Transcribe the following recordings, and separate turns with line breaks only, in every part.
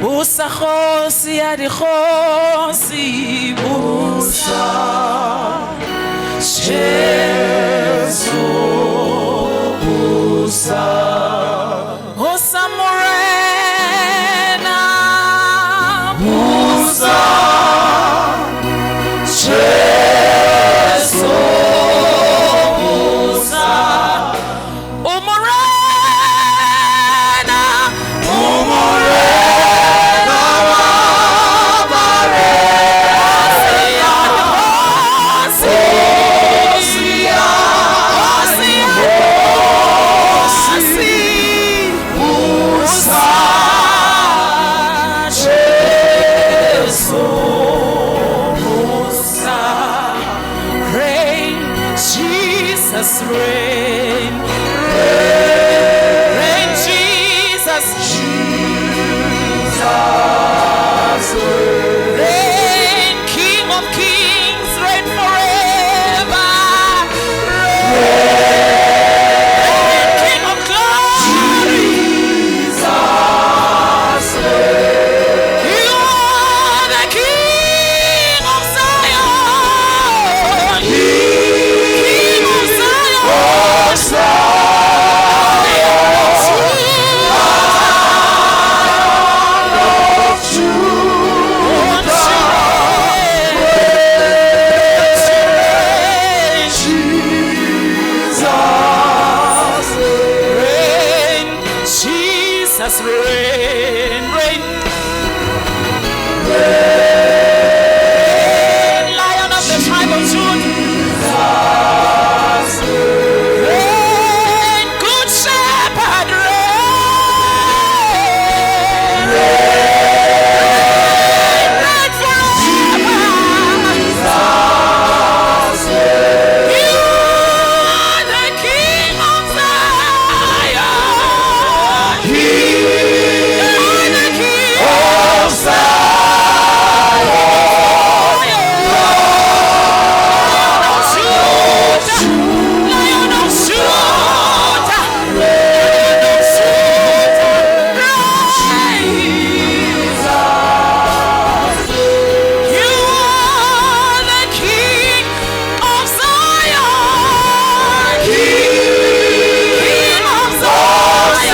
Busa khosi adikhosi busa Jesu busa Busa morena busa Jesu busa Umorena Jesus reign, reign Jesus, Jesus reign, King of kings, reign forever, reign, King of glory, Jesus reign. You are the King of Zion, King of Zion. Jesus reign, reign, reign, Lion of the tribe of Judah, reign, Good Shepherd, reign, reign forever. You are the King of Zion. You are the King of Zion. Lion of Judah, Lion of Judah, you are the King of Zion, King of Zion,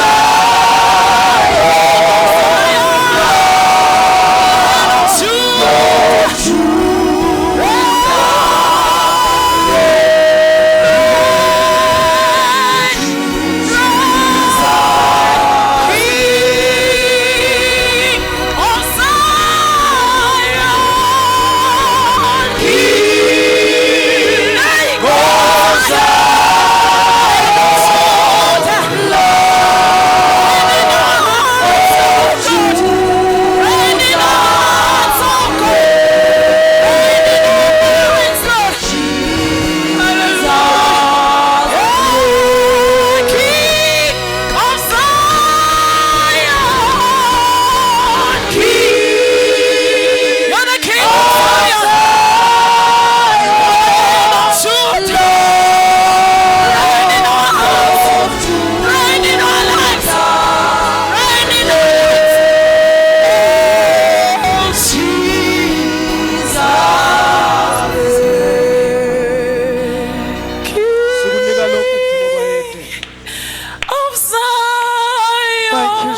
Thank you,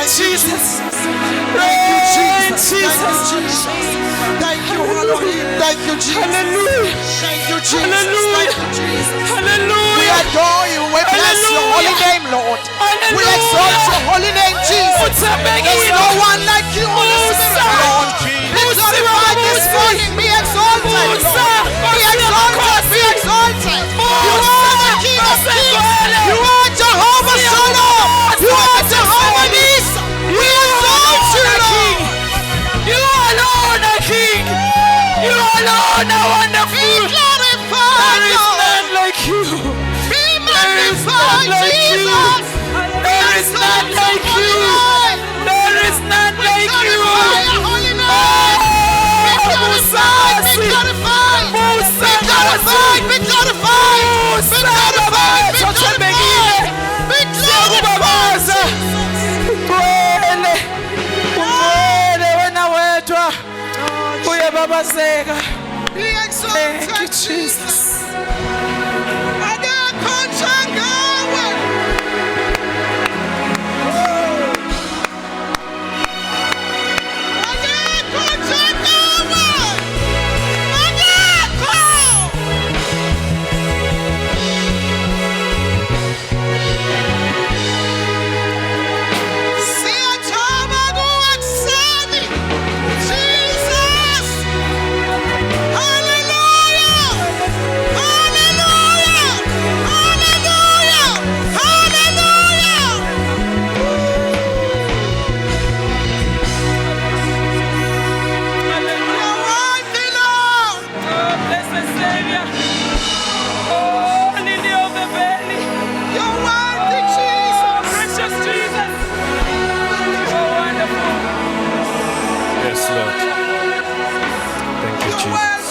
Jesus.
Hallelujah.
Thank you, Jesus.
Hallelujah.
Thank you, Jesus.
Hallelujah.
We adore you. We bless your holy name, Lord. We exalt your holy name, Jesus. There's no one like you, Holy Spirit, Lord. glorified this morning. Be exalted, Lord. Be exalted. Be exalted. You are the King of Kings. You are Jehovah Shalom. You are Jehovah Nisa. We exalt you, Lord.
You alone are King. You alone are wonderful.
Be glorified,
There is
Lord.
none like you.
Be magnified, Jesus.
There is none like you. There is none like you.
Glorify your holy name. Be glorified. Be glorified. Be glorified. Be glorified. Be glorified. Be glorified. Be glorified.
Ugcwele, ugcwele wena wedwa uyababazeka.
Be
Thank you,
exalted,
Jesus.
Yes, Lord. Thank you, Jesus.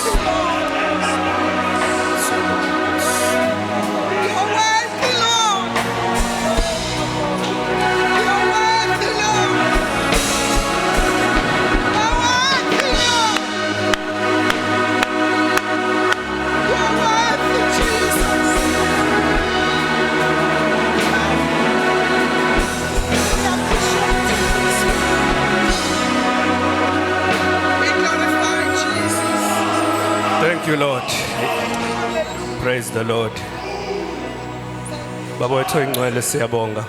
Thank you, Lord. Praise the Lord. Baba wethu ingcwele siyabonga.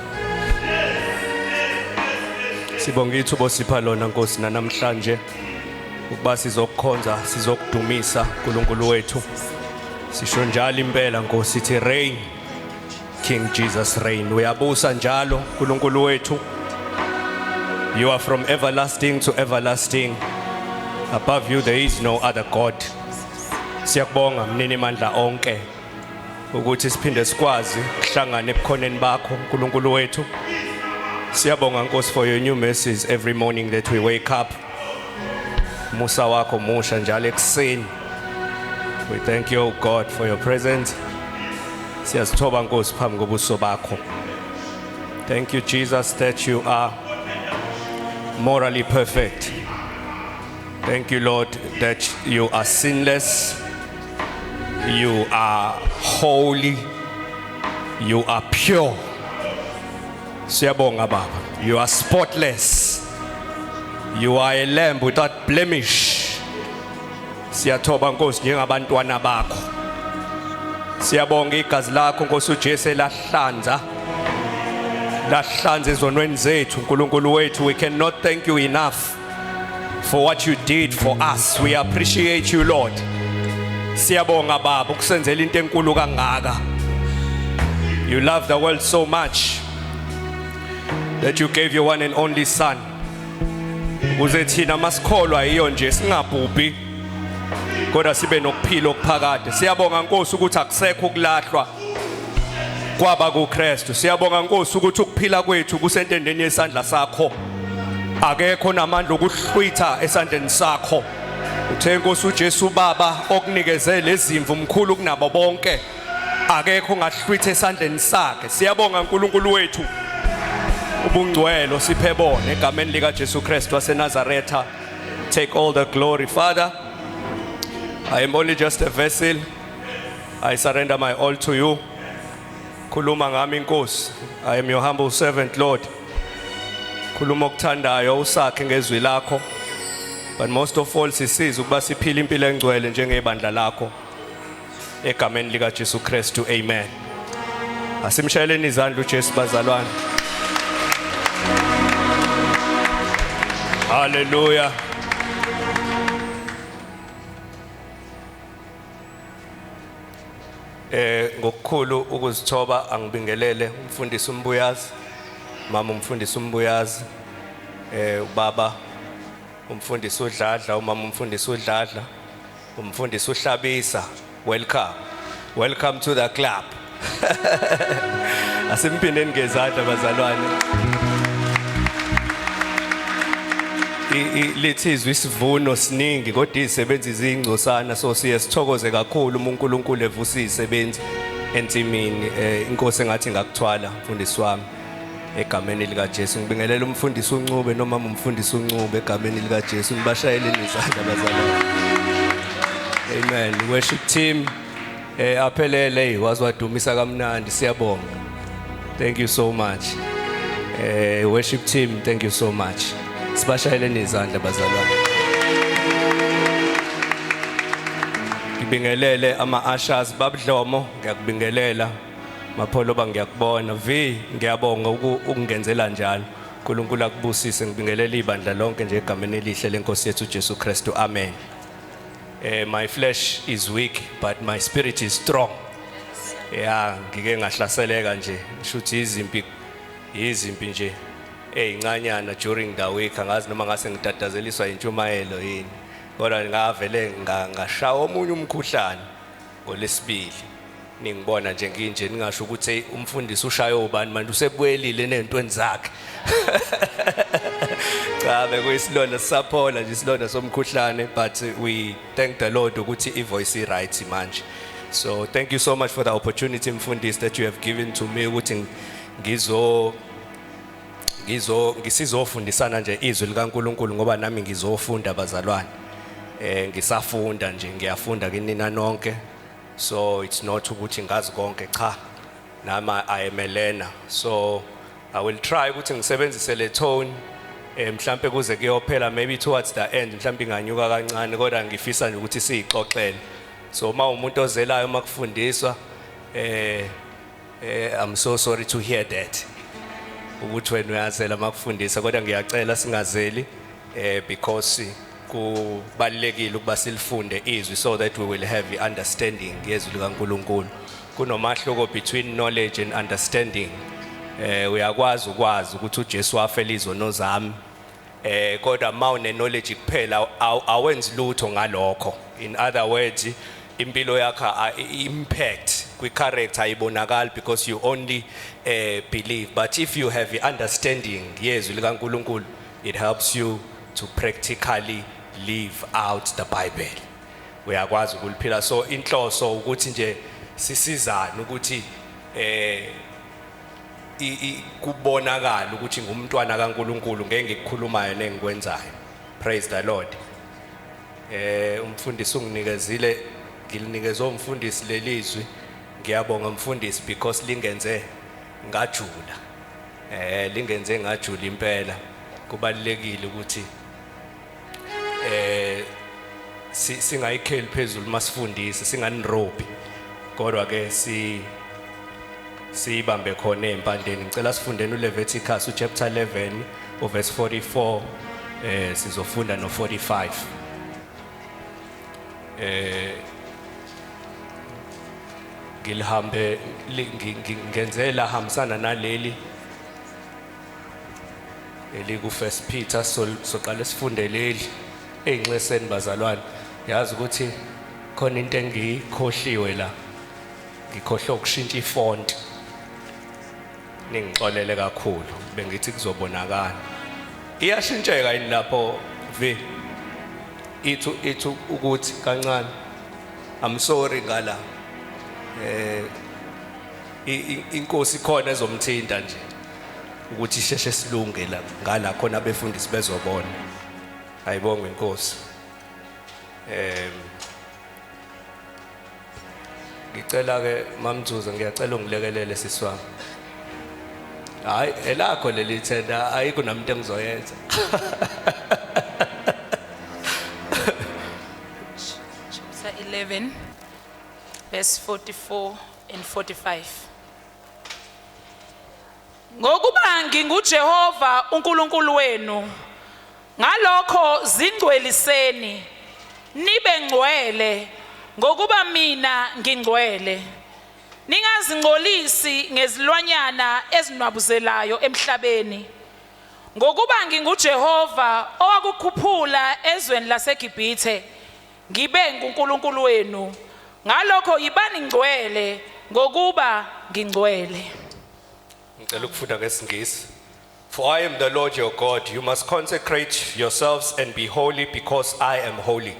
Sibonga ithubo sipha lona Nkosi namhlanje ukuba sizokukhonza sizokudumisa uNkulunkulu wethu. Sisho njalo impela Nkosi sithi reign King Jesus reign. Uyabusa njalo uNkulunkulu wethu. You are from everlasting to everlasting. Above you there is no other God. Siyakubonga mnini mandla onke ukuthi siphinde sikwazi ukuhlangana ebukhoneni bakho uNkulunkulu wethu. Siyabonga Nkosi for your new mercies every morning that we wake up. Musa wako musha njalo ekuseni. We thank you, God, for your presence. Siyazithoba Nkosi phambi kobuso bakho. Thank you, Jesus, that you are morally perfect. Thank you, Lord, that you are sinless. You are holy. You are pure. Siyabonga Baba. You are spotless. You are a lamb without blemish. Siyathoba Nkosi njengabantwana bakho. Siyabonga igazi lakho Nkosi uJesu lahlanza. Lahlanza ezonweni zethu uNkulunkulu wethu. We cannot thank you enough for what you did for us. We appreciate you, Lord. Siyabonga Baba ukusenzela into enkulu kangaka. You love the world so much that you gave your one and only son. Ukuze thina masikholwa iyo nje singabhubhi kodwa sibe nokuphila okuphakade. Siyabonga Nkosi ukuthi akusekho ukulahlwa kwaba kuKristu. Siyabonga Nkosi ukuthi ukuphila kwethu kusentendeni yesandla sakho. Akekho namandla okuhlwitha esandleni sakho. Uthe Nkosi uJesu Baba okunikeze lezimvu umkhulu kunabo bonke. Akekho ongahlwitha esandleni sakhe. Siyabonga uNkulunkulu wethu. Ubungcwele siphe bona egameni lika Jesu Kristu waseNazaretha. Take all the glory, Father. I am only just a vessel. I surrender my all to you. Khuluma ngami Nkosi. I am your humble servant, Lord. Khuluma okuthandayo usakhe ngezwi lakho. But most of all sisiza ukuba siphile impilo engcwele njengebandla lakho. Egameni lika Jesu Kristu. Amen. Asimshayeleni izandla uJesu bazalwane. Hallelujah. Ngokukhulu ukuzithoba angibingelele umfundisi uMbuyazi, mama umfundisi uMbuyazi, ubaba umfundisi uDladla, umama umfundisi uDladla, umfundisi uHlabisa. Welcome to the club. Asimpindeni ngezandla bazalwane. Lethizwe isivuno siningi kodwa izisebenzi zingcosana, so siyesithokoze kakhulu uNkulunkulu evusa izisebenzi ensimini. Inkosi engathi ngakuthwala mfundisi wami egameni lika Jesu. Ngibingelela umfundisi uNcube nomama umfundisi uNcube egameni lika Jesu. Ngibashayeleni izandla bazalwane. Amen. Worship team aphelele wazwadumisa kamnandi, siyabonga. Thank you so much. Worship team, thank you so much. Sibashayeleni izandla bazalwane. Ngibingelele ama-ushers babudlomo, ngiyakubingelela. Mapholo ngiyakubona. Ngiyabonga ukungenzela njalo. uNkulunkulu akubusise. Ngibingelela ibandla lonke nje egameni elihle lenkosi yethu Jesu Kristu. Amen. My flesh is weak but my spirit is strong. Ngike ngahlaseleka nje. Shuthi izimpi nje eincanyana during the week, angazi noma ngase ngidadazeliswa intshumayelo yini, kodwa ngavele ngashawa omunye umkhuhlane ngoLesibili. Ningibona nje nginje ningasho ukuthi umfundisi ushayo ubani manje usebuyelile nezintweni zakhe. Cha bekuyisilonda sisaphola nje isilonda somkhuhlane, but we thank the Lord ukuthi ivoice right manje. So thank you so much for the opportunity mfundisi that you have given to me ukuthi ngisizofundisana nje izwi likaNkulunkulu ngoba nami ngizofunda bazalwane. Ngisafunda nje, ngiyafunda kinina nonke. So it's not ukuthi ngazi konke, cha. Nama I am a learner. So I will try ukuthi ngisebenzise le tone mhlambe kuze kuyophela, maybe towards the end mhlambe inganyuka kancane, kodwa ngifisa nje ukuthi siyixoxele. So uma umuntu ozelayo makufundiswa I'm so sorry to hear that. Ukuthi wena uyazela makufundisa, kodwa ngiyacela singazeli because kubalekile ukuba silifunde izwi so that we will have understanding yezwi likaNkulunkulu. Kunomahluko between knowledge and understanding. Uyakwazi ukuthi uJesu wafela izono zami, kodwa mawune knowledge kuphela awenzi lutho ngalokho. In other words, impilo yakho impact kwi character ayibonakali because you only believe, but if you have understanding yezwi likaNkulunkulu, it helps you to practically live out the Bible. Uyakwazi ukuliphila. So inhloso ukuthi nje sisizana ukuthi kubonakala ukuthi ngumntwana kaNkulunkulu ngeke ngikukhulumayo nengikwenzayo. Praise the Lord. Umfundisi unginikezile, ngilinikeze umfundisi lelizwi. Ngiyabonga mfundisi because lingenze ngajula. Lingenze ngajula impela. Kubalekile ukuthi singayikheli phezulu masifundise, singanirobhi, kodwa ke sibambe khona empandeni. Ngicela sifundeni uLeviticus chapter 11 verse 44, sizofunda no 45. Ngilihambe ngenzela hambisana naleli eliku First Peter, soqala sifunde leli einxeseni bazalwane. Yazi ukuthi khona into engikhohliwe la, ngikhohle ukushintsha ifont. Ningixolele kakhulu, bengithi kuzobonakala. Iyashintsheka yini lapho ithu ukuthi kancane. I'm sorry ngala. Inkosi khona ezomthinta nje ukuthi isheshe silunge la ngala khona abefundisi bezobona. Ayibonge inkosi. Ngicela ke mamzuza, ngiyacela ungilekelele siswami. Hayi elakho leli thenda ayikho namuntu engizoyenza.
Chapter 11 verse 44 and 45. Ngokuba nginguJehova uNkulunkulu wenu, ngalokho zingcweliseni nibe ngcwele ngokuba mina ngingcwele. Ningazingcolisi ngezilwanyana ezinwabuzelayo emhlabeni. Ngokuba nginguJehova owakukhuphula ezweni laseGibhithe, ngibe nguNkulunkulu wenu. Ngalokho yibani ngcwele ngokuba ngingcwele.
Ngicela ukufunda ngesingisi. For I am the Lord your God. You must consecrate yourselves and be holy because I am holy.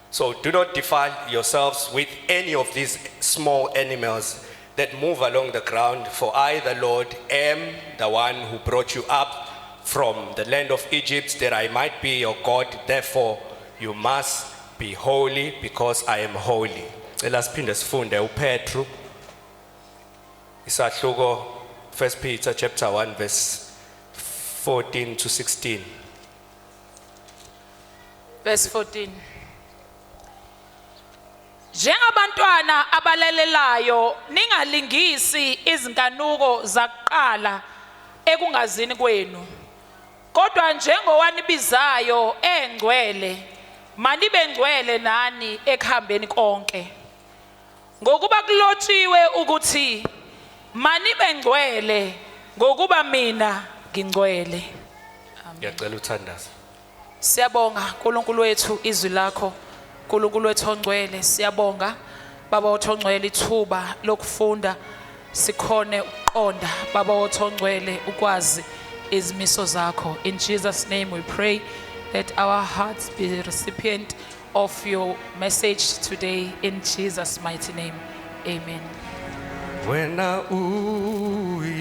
So do not defile yourselves with any of these small animals that move along the ground. For I, the Lord, am the one who brought you up from the land of Egypt, that I might be your God. Therefore, you must be holy because I am holy. Let's siphinde sifunde uPetru. Isahluko 1 Peter chapter 1 verse 14 to 16.
Verse 14. Njengabantwana abalalelayo ningalingisi izinkanuko zakuqala ekungazini kwenu. Kodwa njengowanibizayo engcwele, manibe ngcwele nani ekuhambeni konke. Ngokuba kulotshiwe ukuthi manibe ngcwele ngokuba mina ngingcwele.
Ngiyacela uthandaze.
Siyabonga uNkulunkulu wethu izwi lakho. uNkulunkulu wethu ongcwele, siyabonga Baba wethu ongcwele ithuba lokufunda sikhone ukuqonda Baba wethu ongcwele ukwazi izimiso zakho. In Jesus' name we pray that our hearts be the recipient of your message today. In Jesus' mighty name, amen.
Wena uyingcwele,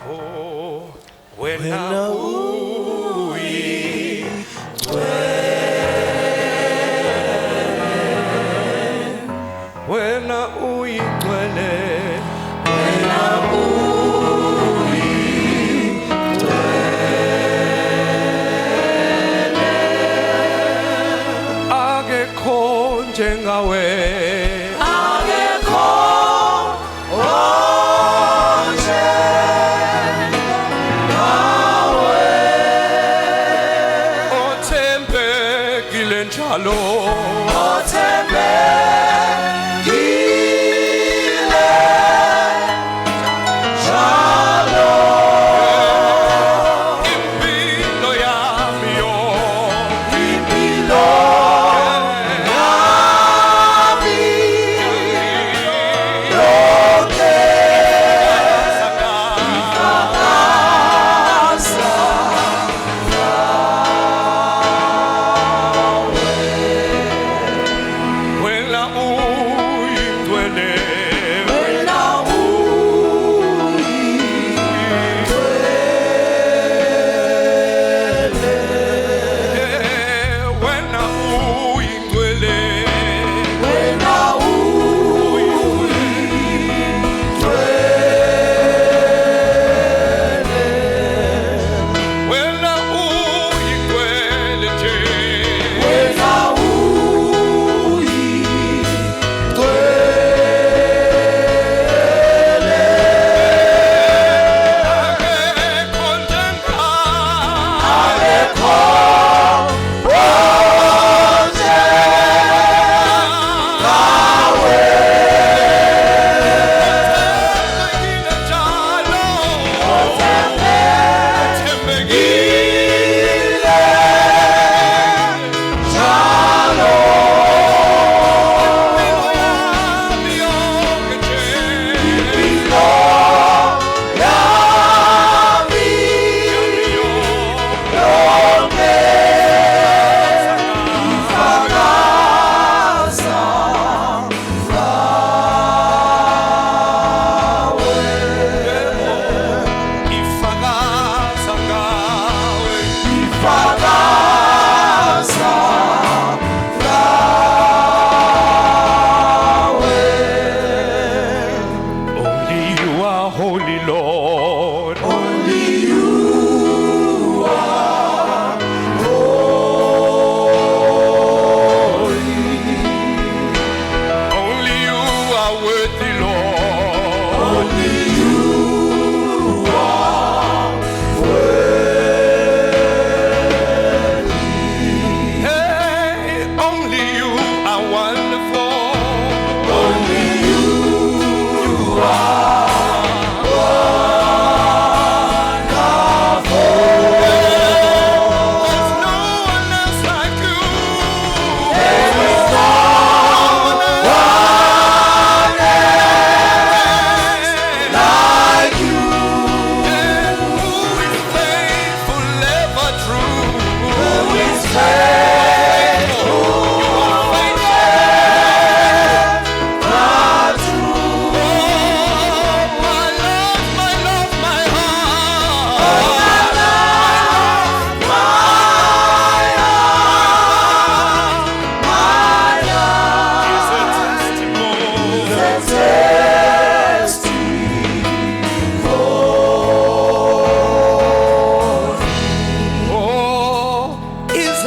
oh, wena uyingcwele, wena uyingcwele, akekho njengawe. Othembekile njalo, impilo yami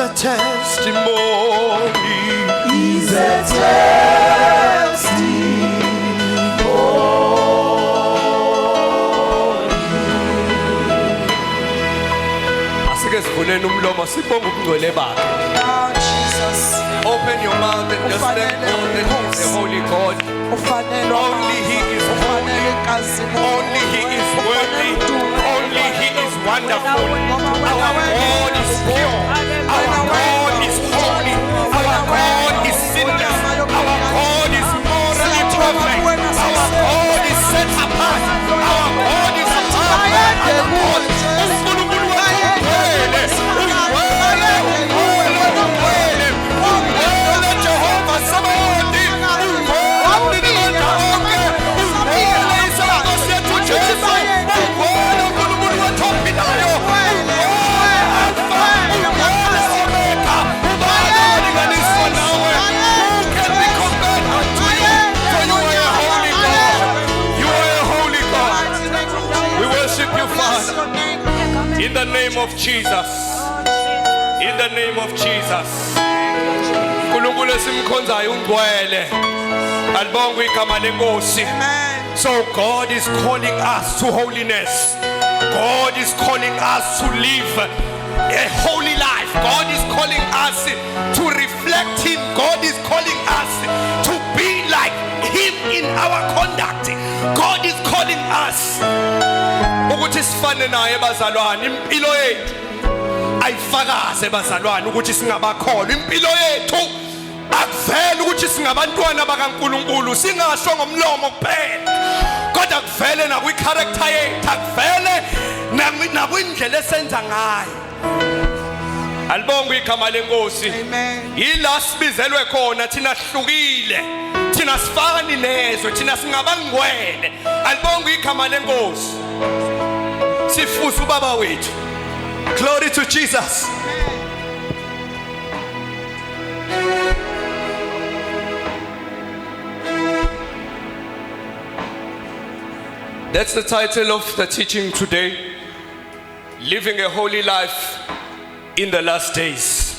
a testimony.
He's a testimony.
Asike sivuleni umlomo sibonga ubungcwele bakhe.
Oh, Jesus.
Open your mouth and just thank God that He is the holy God. Only He is holy. Only He is worthy. Only He is wonderful. Our God is pure. Our God is holy. Our God is sinless. Our God is morally perfect. Our God is set apart. Our God is perfect. uNkulunkulu wethu ungcwele. Ungcwele, ungcwele, ungcwele. Ungcwele Jehova Sabaoth. Ungcwele Ndodana onke. Ungcwele isandla sethu Jesu. Ungcwele uNkulunkulu wethu ophilayo. Ungcwele Alpha. Ungcwele Omega. Ubani olinganiswa nawe? Who can be compared unto you? For you are a holy God. You are a holy God. We worship you, Father. In the name of Jesus. In the name of Jesus. uNkulunkulu esimkhonzayo ungcwele. Alibonge igama lenkosi. So God is calling us to holiness. God is calling us to live a holy life. God is calling us to reflect Him. God is calling us to be like Him in our conduct. God is calling us ukuthi sifane naye bazalwane. Impilo yethu ayifakaze bazalwane ukuthi singabakholwa. Impilo yethu akuvele ukuthi singabantwana bakaNkulunkulu, singasho ngomlomo kuphela, kodwa kuvele nakwi-character yethu, akuvele nakwindlela esenza ngayo. Alibonge igama lenkosi. Yila sibizelwe khona, thina sihlukile, thina sifani nezwe, thina singabangcwele. Alibonge igama lenkosi. Sifusa ubaba wethu. Glory to Jesus. That's the title of the teaching today. Living a holy life in the last days.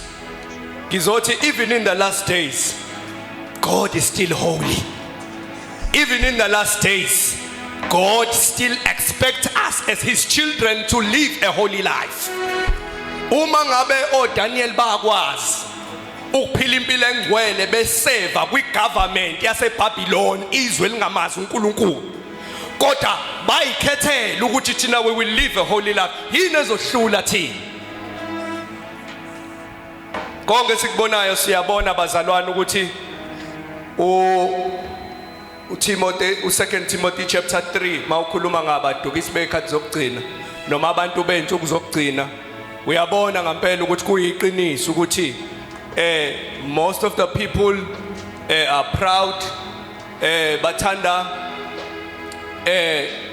Gizothi, even in the last days, God is still holy. Even in the last days, God still expects us as His children to live a holy life. Uma ngabe Daniel bakwazi ukuphila impilo engcwele beseva kwi-government yaseBabylon, izwe lingamazi uNkulunkulu, kodwa bayikhethela ukuthi thina we will live a holy life, yini ezohlula thina? Konke sikubonayo siyabona bazalwane ukuthi uTimothy, u2 Timothy chapter 3 mawukhuluma ngabadukisi bekhathi zokugcina noma abantu bentshuku zokugcina, uyabona ngempela ukuthi kuyiqiniso ukuthi most of the people are proud, bathanda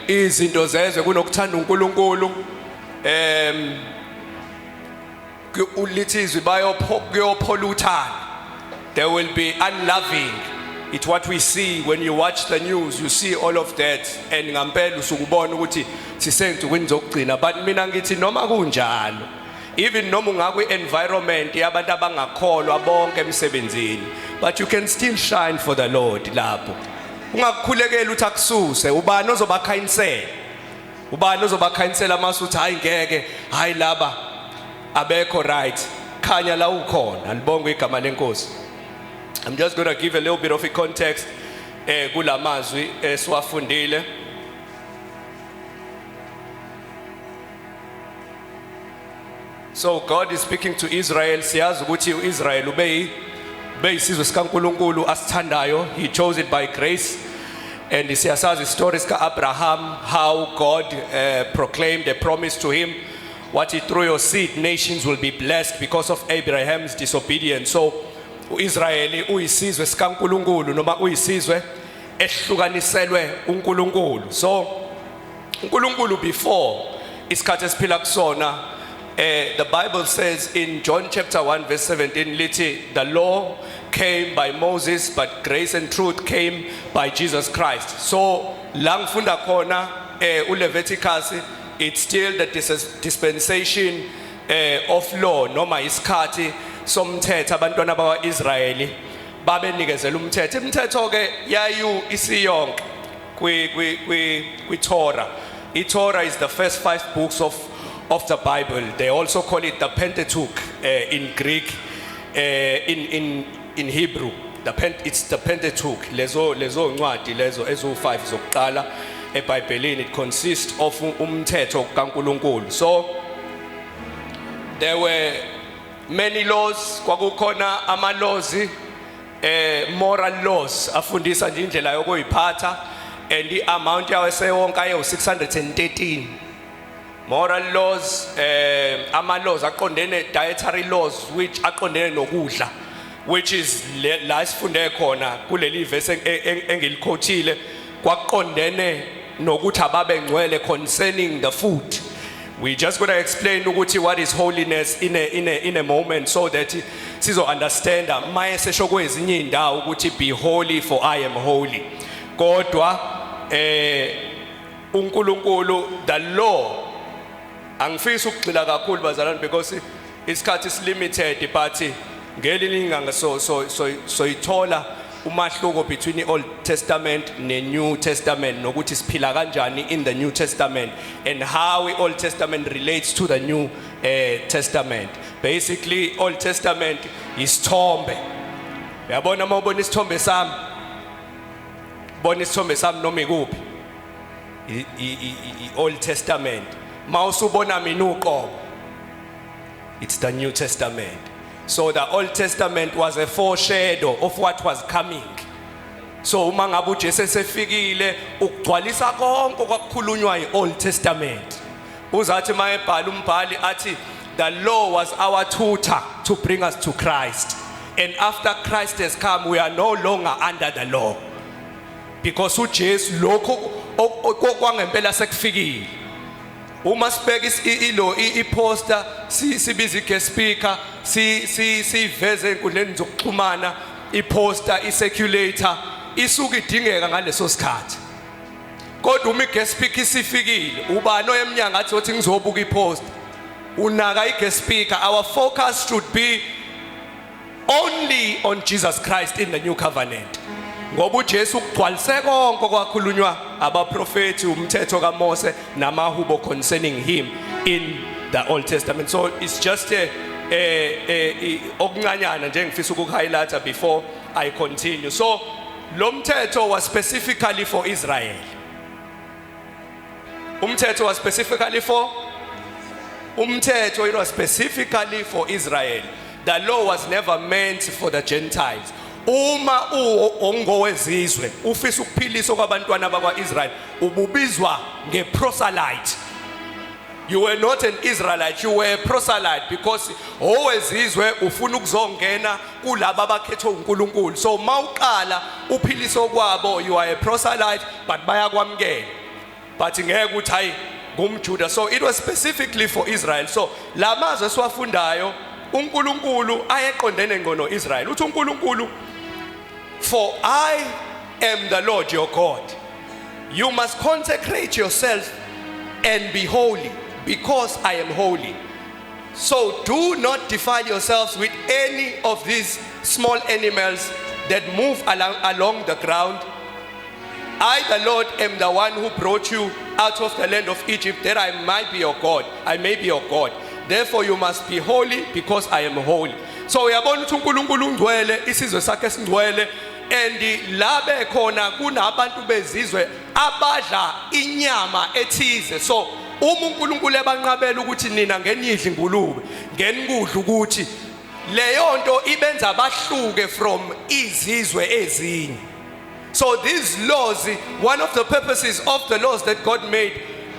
izinto zezwe kunokuthanda uNkulunkulu. Ulithizwe bayopoluthana. They will be unloving. It's what we see when you watch the news. You see all of that, and ngampela usukubona ukuthi sisenzukwini zokugcina. But mina ngithi noma kunjalo, even noma ungakwi environment yabantu abangakholwa bonke emsebenzini, but you can still shine for the Lord lapho. Ungakukhulekela uthi akususe, ubani ozobakhayinsela? Ubani ozobakhayinsela masuthi hayi ngeke, hayi laba abekho right, khanya la ukhona. Alibonge igama lenkosi. I'm just going to give a little bit of a context kulamazwi esiwafundile. So God is speaking to Israel. Siyazi ukuthi uIsrael ubeyisizwe sikaNkulunkulu asithandayo. He chose it by grace. And siyasazi stories ka-Abraham, how God proclaimed a promise to him. What he through your seed, nations will be blessed because of Abraham's disobedience. So uIsrael uyisizwe sikaNkulunkulu noma uyisizwe esihlukaniselwe uNkulunkulu. So uNkulunkulu before isikhathi esiphila kusona, the Bible says in John chapter 1 verse 17, lithi, the law came by Moses, but grace and truth came by Jesus Christ. So la ngifunda khona uLeviticus, it's still the dispensation of law noma isikhathi somthetho abantwana bakwaIsrayeli babenikezela umthetho. Imithetho ke yayu isiyonke kwi Torah. ITorah is the first 5 books of the Bible. They also call it the Pentateuch in Greek, in Hebrew. It's the Pentateuch. Lezo ncwadi lezo ezo5 zokuqala eBhayibhelini. It consists of umthetho kaNkulunkulu. So there were many laws. Kwakukhona ama laws, moral laws afundisa nje indlela yokuyiphatha, and the amount yawesewonke ayo 613 moral laws, ama laws aqondene, dietary laws which aqondene nokudla, which is la sifunde khona kuleli verse engiliquotile, kwaqondene nokuthi ababe ngcwele concerning the food. We just going to explain ukuthi what is holiness in a moment, so that sizo understand maye sesho kwezinye indawo ukuthi be holy for I am holy. Kodwa uNkulunkulu, the law, angifisa ukugxila kakhulu bazalwane because isikhathi is limited, but ngelinye inganga so ithola umahluko between the Old Testament ne New Testament, nokuthi siphila kanjani in the New Testament, and how the Old Testament relates to the New Testament. Basically Old Testament is thombe. Uyabona mawubona isithombe sami, bona isithombe sami noma ikuphi i Old Testament. Mawusubona mina uqobo, it's the New Testament. So the Old Testament was a foreshadow of what was coming. So uma ngabe uJesu esefikile ukugcwalisa konke okwakukhulunywa iOld Testament. Uzathi mayebhala umbhali athi the law was our tutor to bring us to Christ. And after Christ has come, we are no longer under the law. Because uJesu lokho okwangempela sekufikile. Uma sibeka ilo iposter sibiza guest speaker siveze enkundleni zokuxhumana, iposter iseculator isuka idingeka ngaleso sikhathi. Kodwa uma guest speaker isifikile, ubani oyemnyanga athi othi ngizobuka iposter, unaka guest speaker. Our focus should be only on Jesus Christ in the new covenant. Ngoba uJesu ugcwalise konke okwakhulunywa abaprofeti, umthetho kaMose namahubo concerning him in the Old Testament. So it's just okuncanyana nje ngifisa ukuhighlighta before I continue. So lo mthetho was specifically for Israel. Umthetho was specifically for Israel. The law was never meant for the Gentiles. Uma ongowezizwe ufisa ukuphilisa kwabantwana bakwaIsrael ububizwa ngeproselyte. You were not an Israelite, you were a proselyte, because owezizwe ufuna ukuzongena kulabo abakhethwe uNkulunkulu. So mawuqala uphiliso kwabo, you are a proselyte, but bayakwamkela, but ngeke ukuthi hayi ngumJuda. So it was specifically for Israel. So la mazwe siwafundayo uNkulunkulu ayeqondene ngono Israel. Uthi uNkulunkulu, for I am the Lord your God. You must consecrate yourself and be holy, because I am holy. So do not defile yourselves with any of these small animals that move along the ground. I, the Lord, am the one who brought you out of the land of Egypt, that I might be your God. I may be your God. Therefore you must be holy, because I am holy. So uyabona ukuthi uNkulunkulu ungcwele, isizwe sakhe singcwele, and labe khona kunabantu bezizwe abadla inyama ethize. So uma uNkulunkulu ebanqabela ukuthi nina ngenidla ingulube, ngenikudla ukuthi leyo nto ibenza abahluke from izizwe ezinye. So these laws, one of the purposes of the laws that God made,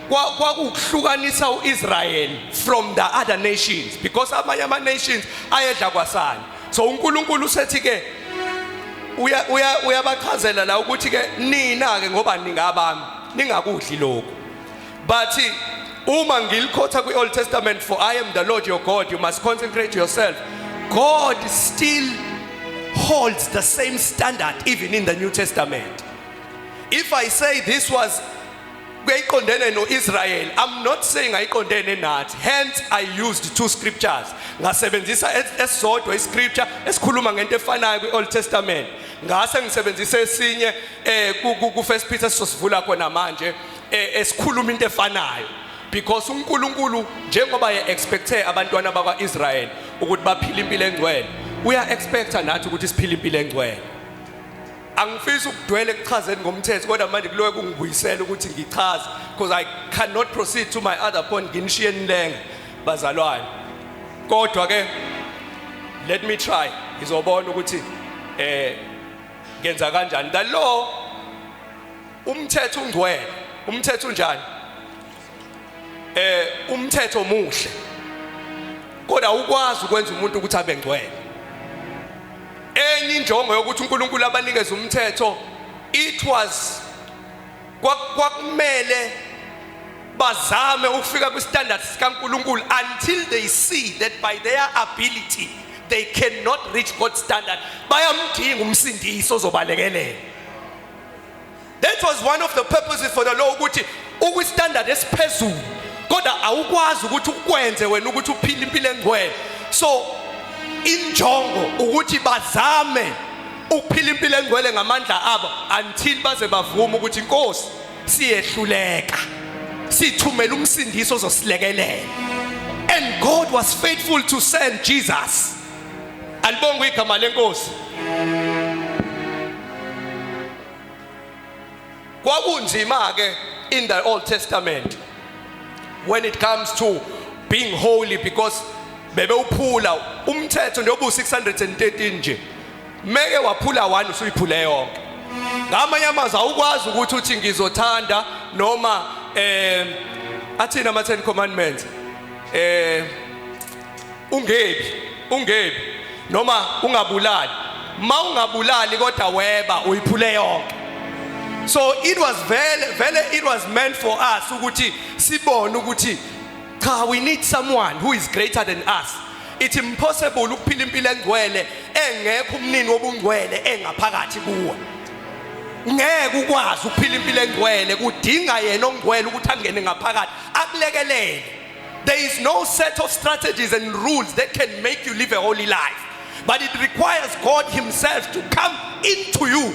kwakuhlukanisa uIsrael from the other nations, because amanye ama nations ayedla kwasana. So uNkulunkulu usethi ke uyabachazela la ukuthi ke nina ke ngoba ningabami ningakudli lokho. But uma ngilikhotha kwi-Old Testament, for I am the Lord your God, you must consecrate yourself, God still holds the same standard even in the New Testament. If I say this was kuyiqondene noIsrael. I'm not saying ayiqondene nathi. Hence I used two scriptures. Ngasebenzisa esodwa iscripture esikhuluma ngento efanayo kwiOld Testament. Ngase ngisebenzise esinye ku First Peter sosivula khona manje esikhuluma into efanayo. Because uNkulunkulu njengoba ye-expecte abantwana bakwaIsrael ukuthi baphile impilo engcwele, uya expecta nathi ukuthi siphile impilo engcwele. Angifisi ukudwela ekuchazeni ngomthetho kodwa manje kuloke kungibuyisela ukuthi ngichaze because I cannot proceed to my other point nginishiye nilenge bazalwane. Kodwa ke let me try ngizobona ukuthi ngenza kanjani. The law umthetho ungcwele, umthetho unjani? Umthetho muhle kodwa ukwazi ukwenza umuntu ukuthi abe ngcwele. Enye injongo yokuthi uNkulunkulu abanikeze umthetho, it was kwakumele bazame ukufika kwistandards kaNkulunkulu until they see that by their ability they cannot reach God's standard. Bayamdinga umsindiso ozobalekelela. That was one of the purposes for the law, ukuthi ukwistandard esiphezulu kodwa awukwazi ukuthi ukwenze wena ukuthi uphile impilo engcwele. So injongo ukuthi bazame ukuphila impilo engcwele ngamandla abo until baze bavuma ukuthi inkosi siyehluleka sithumela umsindiso ozosilekelela. And God was faithful to send Jesus. Alibonga igama lenkosi. Kwakunzima ke in the Old Testament when it comes to being holy, because bebe uphula umthetho njengoba u613 nje, meke waphula one usuyiphule yonke. Ngamanye amazwi awukwazi ukuthi uthi ngizothanda noma athina ama 10 commandments ungebi noma ungabulali. Ma ungabulali kodwa weba uyiphule yonke. So it was very it was meant for us ukuthi sibone ukuthi cha, we need someone who is greater than us. It's impossible ukuphila impilo engcwele engekho umnini wobungcwele engaphakathi kuwe. Ngeke ukwazi ukuphila impilo engcwele, kudinga yena ongcwele ukuthi angene ngaphakathi akulekelele. There is no set of strategies and rules that can make you live a holy life, but it requires God himself to come into you.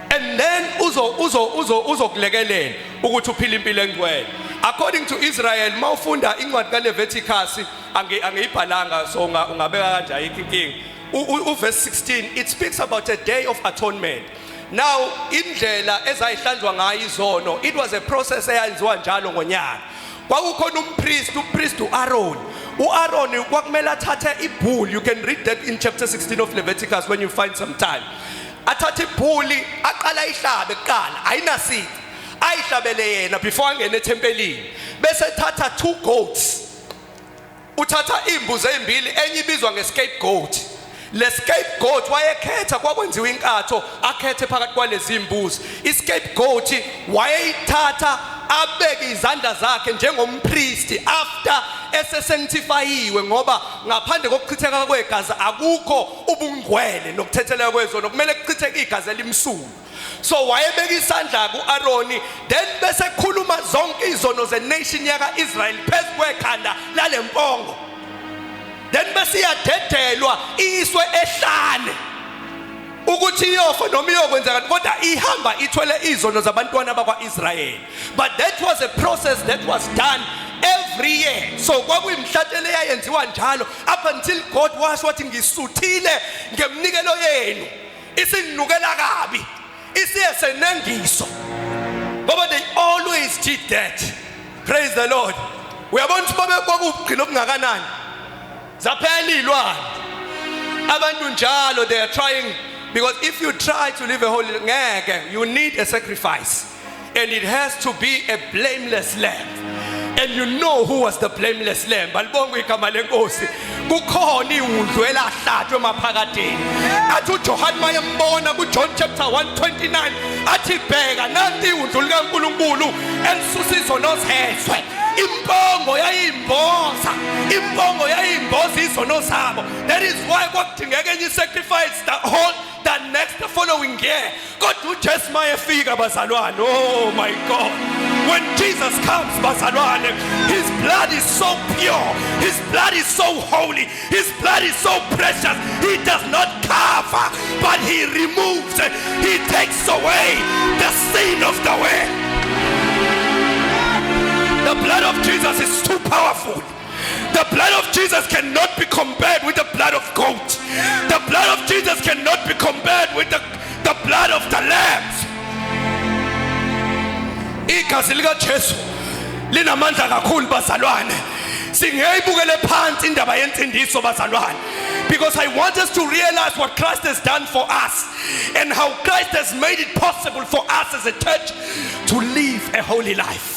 And then uzokulekelela ukuthi uphile impilo engcwele. According to Israel, mawufunda incwadi kaLeviticus angiyibhalanga so ungabeka kanje ayikho inkinga. Verse 16, it speaks about a day of atonement. Now indlela ezayihlanjwa ngayo izono, it was a process eyenziwa njalo ngonyaka. Kwakukhona umpriest uAaron. uAaron kwakumele athathe ibhuli. You can read that in chapter 16 of Leviticus when you find some time. Athathe ibhuli aqala ihlabe kuqala ayinasici ayihlabele yena before angene ethempelini, bese thatha 2 goats. Uthatha imbuzi ezimbili enye ibizwa ngescapegoat. Le scapegoat wayekhetha kwakwenziwa inkatho akhethe phakathi kwalezi imbuzi. Iscapegoat wayeyithatha abeke izandla zakhe njengompriest after esesanctifiyiwe, ngoba ngaphandle kokuchitheka kwegazi akukho ubungcwele nokuthetheleka kwezono, kumele kuchitheke igazi elimsulwa. So wayebeka isandla kuAaroni, then bese khuluma zonke izono zenation yaka Israel phezu kwekhanda lalempongo. Then bese iyadedelwa iswe ehlane ukuthi iyofa noma iyokwenzeka kodwa ihamba ithwele izono zabantwana bakwaIsrael. But that was a process that was done every year. So kwakuyimhlatshelo eyayenziwa njalo up until God washo wathi ngisuthile ngemnikelo yenu isinginukela kabi isiyesenengiso. But they always did that. Praise the Lord. Uyabona ukuthi babe kwakugcina obungakanani zaphela ilwane abantu njalo they are trying. Because if you try to live a holy life, you need a sacrifice. And it has to be a blameless lamb. And you know who was the blameless lamb. Balibonga igama lenkosi. Kukhona iwundlu elahlatshwe emaphakadeni. Athi uJohn mayembona kuJohn chapter 1:29 athi bheka nanti iwundlu likaNkulunkulu elisusa izono zethwe. Impongo yayimboza izono zabo. That is why kwakudingeka enye sacrifice the next the following year. Kodwa uJesu mayefika bazalwane. Oh my God. When Jesus comes bazalwane, his blood is so pure. His blood is so holy. His blood is so precious. He does not cover, but he removes. He takes away the sin of the world. The blood of Jesus is too powerful. The blood of Jesus cannot be compared with the blood of goat. The blood of Jesus cannot be compared with the blood of the lambs. Igazi lika Jesu linamandla kakhulu bazalwane. Singeyibukele phansi indaba yensindiso bazalwane. Because I want us to realize what Christ has done for us and how Christ has made it possible for us as a church to live a holy life.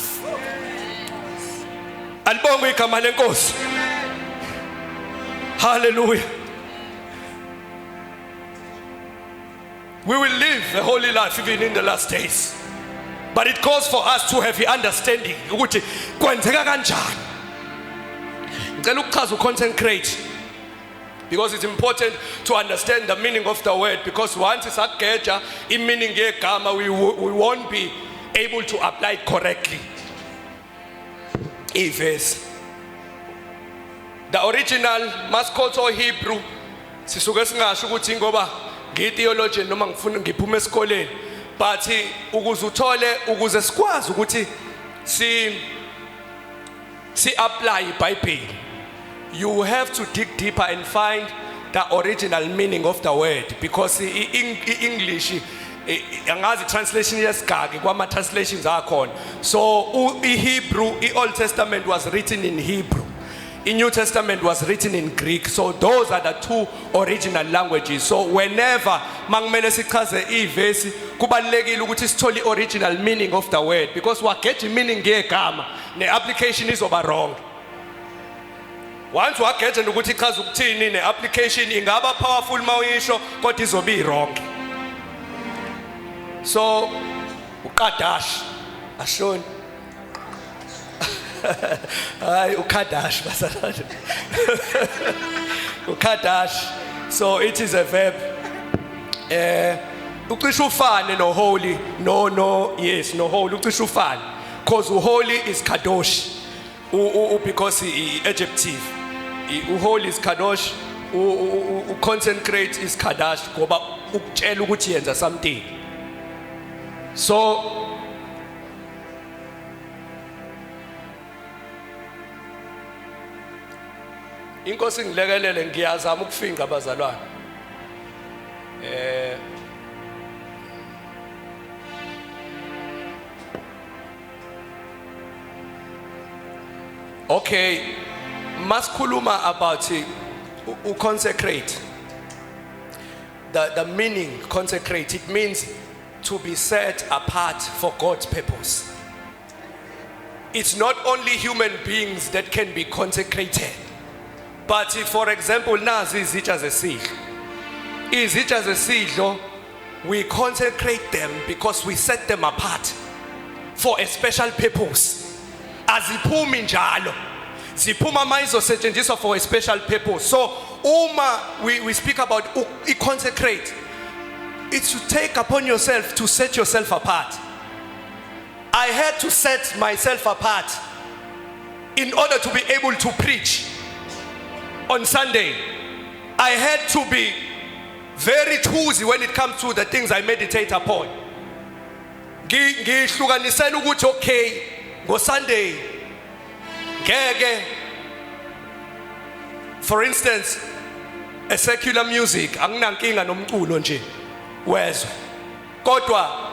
Alibonge igama lenkosi. Hallelujah. We will live a holy life even in the last days. But it calls for us to have the understanding ukuthi kwenzeka kanjani. Ngicela ukuchaza uconsecrate because it's important to understand the meaning of the word, because once isageja meaning yegama we won't be able to apply it correctly. Verse. The original mascot or Hebrew sisuke singasho ukuthi ngoba ngitheologian noma ngifuna ngiphuma esikoleni, but ukuze uthole ukuze sikwazi ukuthi si apply iBhayibheli, you have to dig deeper and find the original meaning of the word, because English angazi translation yesigagi kwama translations akhona. So Hebrew, Old Testament was written in Hebrew, New Testament was written in Greek. So those are the two original languages. So whenever mangmele sichaze ivesi kubalekile ukuthi sithole original meaning of the word, because waget meaning ngegama ne application izoba wrong. Once waget ukuthi ichaza ukuthini ne application ingaba powerful mawuyisho kodwa izobe wrong. So uKadash ashon hayi uKadash basalade uKadash. So it is a verb ucisha ufane no holy no holy ucisha ufane because holy is kadosh because adjective holy is kadosh consecrate is kadash ngoba ukutshela ukuthi yenza something. So inkosi ngilekelele ngiyazama ukufinga abazalwane. Okay, masikhuluma about consecrate. The meaning consecrate, it means to be set apart for God's purpose. It's not only human beings that can be consecrated, but for example, nazi izitsha zesidlo. Izitsha zesidlo, we consecrate them because we set them apart for a special purpose. Aziphumi njalo, ziphuma mayizosetshenziswa for a special purpose. So uma we speak about consecrate, it's to take upon yourself to set yourself apart. I had to set myself apart in order to be able to preach on Sunday. I had to be very choosy when it comes to the things I meditate upon. Ngihlukanisela ukuthi okay, go Sunday ngeke, for instance, a secular music anginankinga nomculo nje wezwe, kodwa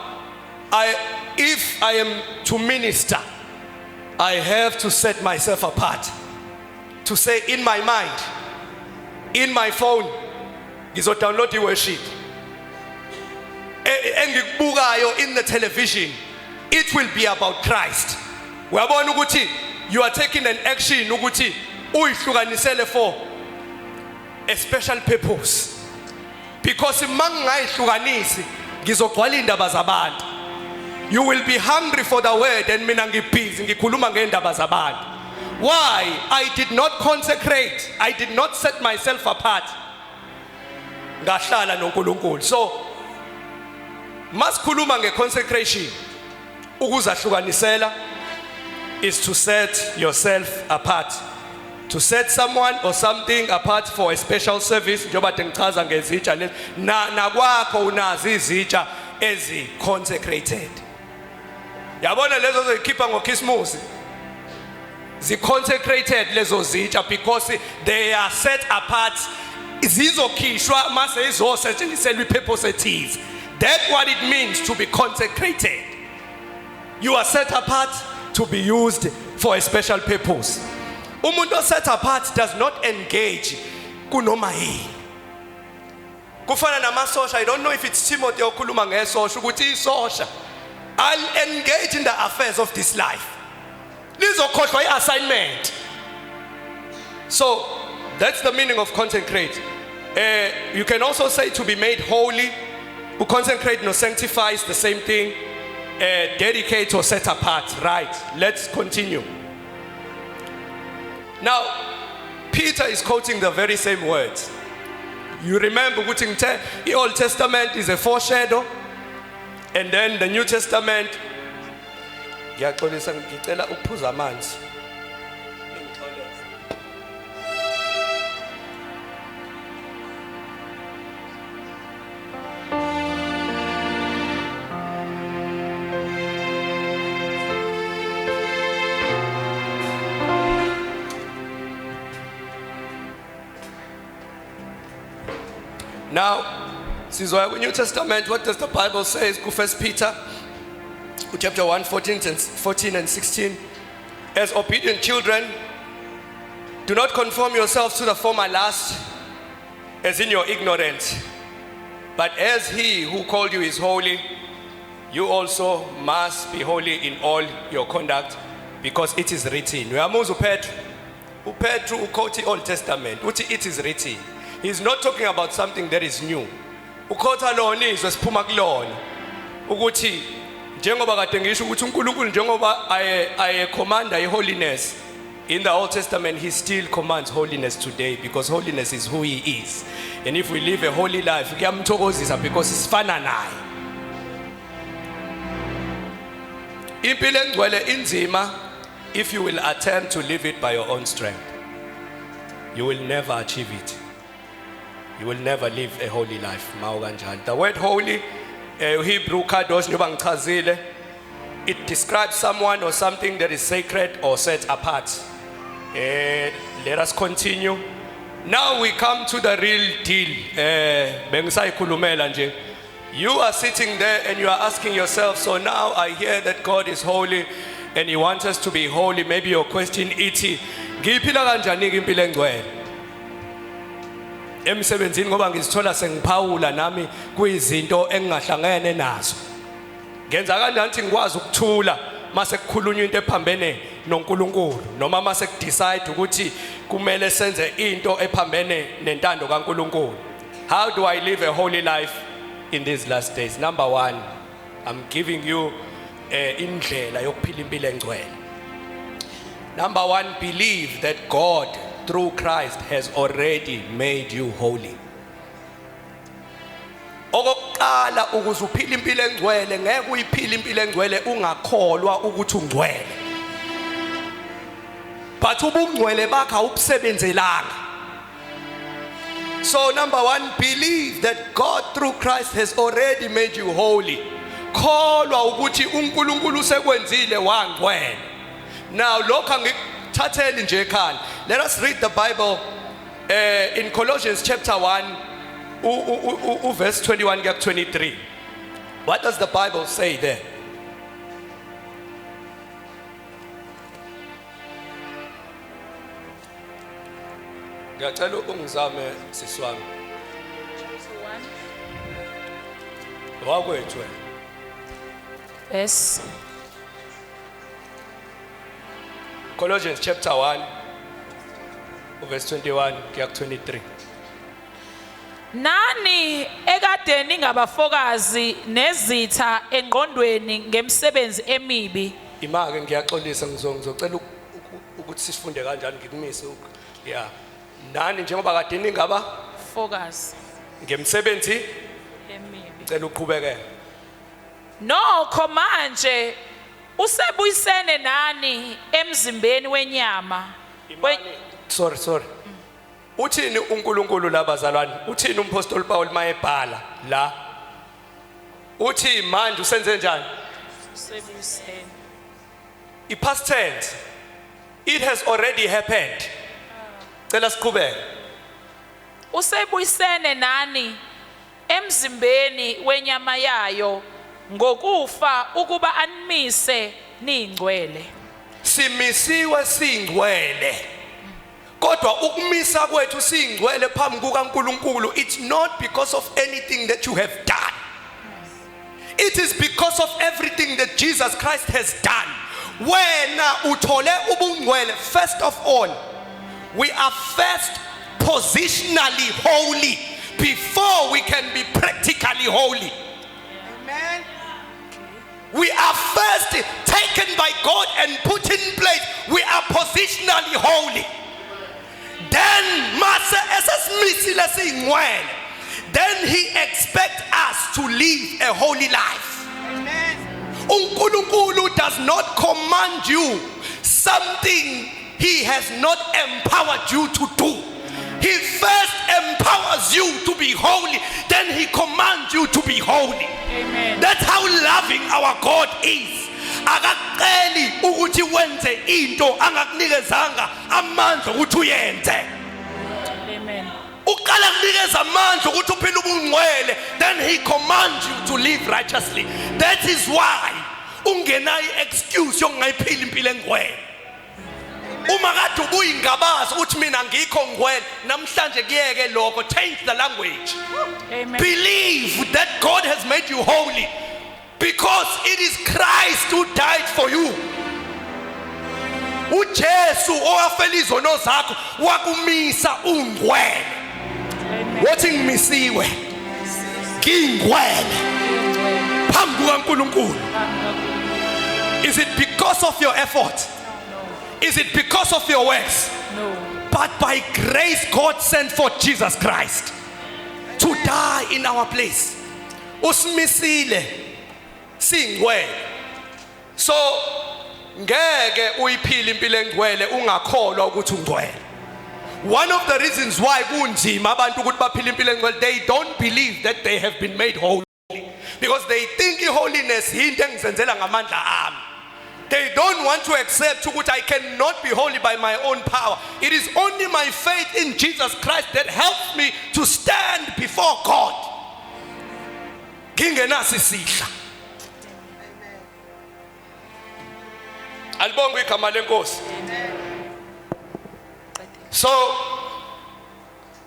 if I am to minister, I have to set myself apart to say in my mind, in my phone ngizodownload iworship engikubukayo in the television, it will be about Christ. Uyabona ukuthi you are taking an action ukuthi uyihlukanisele for a special purpose, because mangayihlukanisi ngizogcwala indaba zabantu. You will be hungry for the word and mina ngibhizi ngikhuluma ngendaba zabantu. Why? I did not consecrate, I did not set myself apart. Ngahlala noNkulunkulu. So Masikhuluma ngeconsecration, ukuzahlukanisela is to set yourself apart. To set someone or something apart for a special service. Njoba tengichaza ngezitsha lezi na kwakho unazi izitsha ezi-consecrated. Yabona lezo zoyikhipha ngoKhisimusi. Zi-consecrated lezo zitsha because they are set apart. Zizokhishwa mase izosetshenziselwa ipurpose ethize. That's what it means to be consecrated. You are set apart to be used for a special purpose. Umuntu set apart does not engage kunoma yini. Kufana namasosha, I don't know if it's Timothy okhuluma ngesosha ukuthi isosha I'll engage in the affairs of this life. Lizokhohlwa i-assignment. So that's the meaning of consecrate. You can also say to be made holy. To consecrate no sanctify is the same thing. Dedicate or set apart. Right. Let's continue. Now, Peter is quoting the very same words. You remember the Old Testament is a foreshadow, and then the New Testament. Now, sizwa in New Testament, what does the Bible say? 1 Peter chapter 1, 14 and 16. As obedient children, do not conform yourselves to the former lust, as in your ignorance. But as he who called you is holy, you also must be holy in all your conduct, because it is written. Uyamuza uPetru uquote the Old Testament. It is written. He's not talking about something that is new. Ukhotha lona izwe siphuma kulona. Ukuthi njengoba kade ngisho ukuthi uNkulunkulu njengoba commanda holiness in the Old Testament, he still commands holiness today, because holiness is who he is. And if we live a holy life, kuyamthokozisa because isifana naye. Impilo engcwele inzima if you will attempt to live it by your own strength. You will never achieve it. You will never live a holy life. The word holy, Hebrew kadosh njoba ngichazile, it describes someone or something that is sacred or set apart. Let us continue. Now we come to the real deal. Bengisayikhulumela nje. You are sitting there and you are asking yourself, so now I hear that God is holy and he wants us to be holy. Maybe your question iti, ngiyiphila kanjani impilo engcwele? Emsebenzini ngoba ngizithola sengiphawula nami kuyizinto engingahlangene nazo. Ngenza kanjani ukuthi ngikwazi ukuthula mase kukhulunywa into ephambene noNkulunkulu, noma mase kudecide ukuthi kumele senze into ephambene nentando kaNkulunkulu? How do I live a holy life in these last days? Number one, I'm giving you indlela yokuphila impilo engcwele. Number one, believe that God through Christ has already made you holy. Okokuqala ukuze uphile impilo engcwele ngeke uyiphile impilo engcwele ungakholwa ukuthi ungcwele. But ubungcwele bakho awubusebenzelanga. So number one, believe that God through Christ has already made you holy. Kholwa ukuthi uNkulunkulu usekwenzile wangcwele. Now lokho angikuthatheli nje ekhaya. Let us read the Bible in Colossians chapter 1 verse 21 to 23. What does the Bible say there? Ngiyacela ungizame siswami. Wakwethu.
Yes.
Colossians chapter 1 verse 21 to 23.
Nani ekadeni ngabafokazi nezitha engqondweni ngemsebenzi emibi.
Imake ngiyaxolisa ngizocela ukuthi sifunde kanjani ngikumise yeah. Nani njengoba kadeni ngaba
Focus
ngemsebenzi
emibi.
cela uqhubeke.
nokho manje usebuyisene nani emzimbeni wenyama.
Sorry. Uthini uNkulunkulu labazalwane? Uthini umpostoli Paul mayebhala la? Uthi manje usenze njani?
Usebuyisene.
I-past tense. It has already happened. Cela siqhubeke.
Usebuyisene nani emzimbeni wenyama yayo ngokufa ukuba animise ningcwele.
Simisiwe singcwele. Kodwa ukumisa kwethu singcwele phambi kukaNkulunkulu, it's not because of anything that you have done. It is because of everything that Jesus Christ has done. Wena uthole ubungcwele, first of all, we are first positionally holy before we can be practically holy.
Amen.
We are first taken by God and put in place. We are positionally holy. Then then he expects us to live a holy life.
Amen.
uNkulunkulu does not command you something he has not empowered you to do. He first empowers you to be holy, then he commands you to be holy.
Amen.
That's how loving our God is. Akaqeli ukuthi wenze into angakunikezanga amandla ukuthi uyenze.
Amen.
Uqala kunikeza amandla ukuthi uphile ubungcwele, then he commands you to live righteously. That is why ungenayo excuse yokungayiphila impilo engcwele. Uma kade ubuyingabazi uthi mina ngikho ngcwele, namhlanje kuyeke lokho, change the language.
Amen.
Believe that God has made you holy because it is Christ who died for you. uJesu owafela izono zakho wakumisa ungcwele. Wathi ngimisiwe ngingcwele phambi kukaNkulunkulu. Is it because of your effort? Is it because of your works?
No.
But by grace God sent forth Jesus Christ to die in our place. Usimisile singcwele. So ngeke uyiphile impilo engcwele ungakholwa ukuthi ungcwele. One of the reasons why kunzima abantu ukuthi baphile impilo engcwele, they don't believe that they have been made holy, because they think holiness into engizenzela ngamandla ami. They don't want to accept ukuthi I cannot be holy by my own power. It is only my faith in Jesus Christ that helps me to stand before God. Kingenaso isihla. Alibonga igama lenkosi. So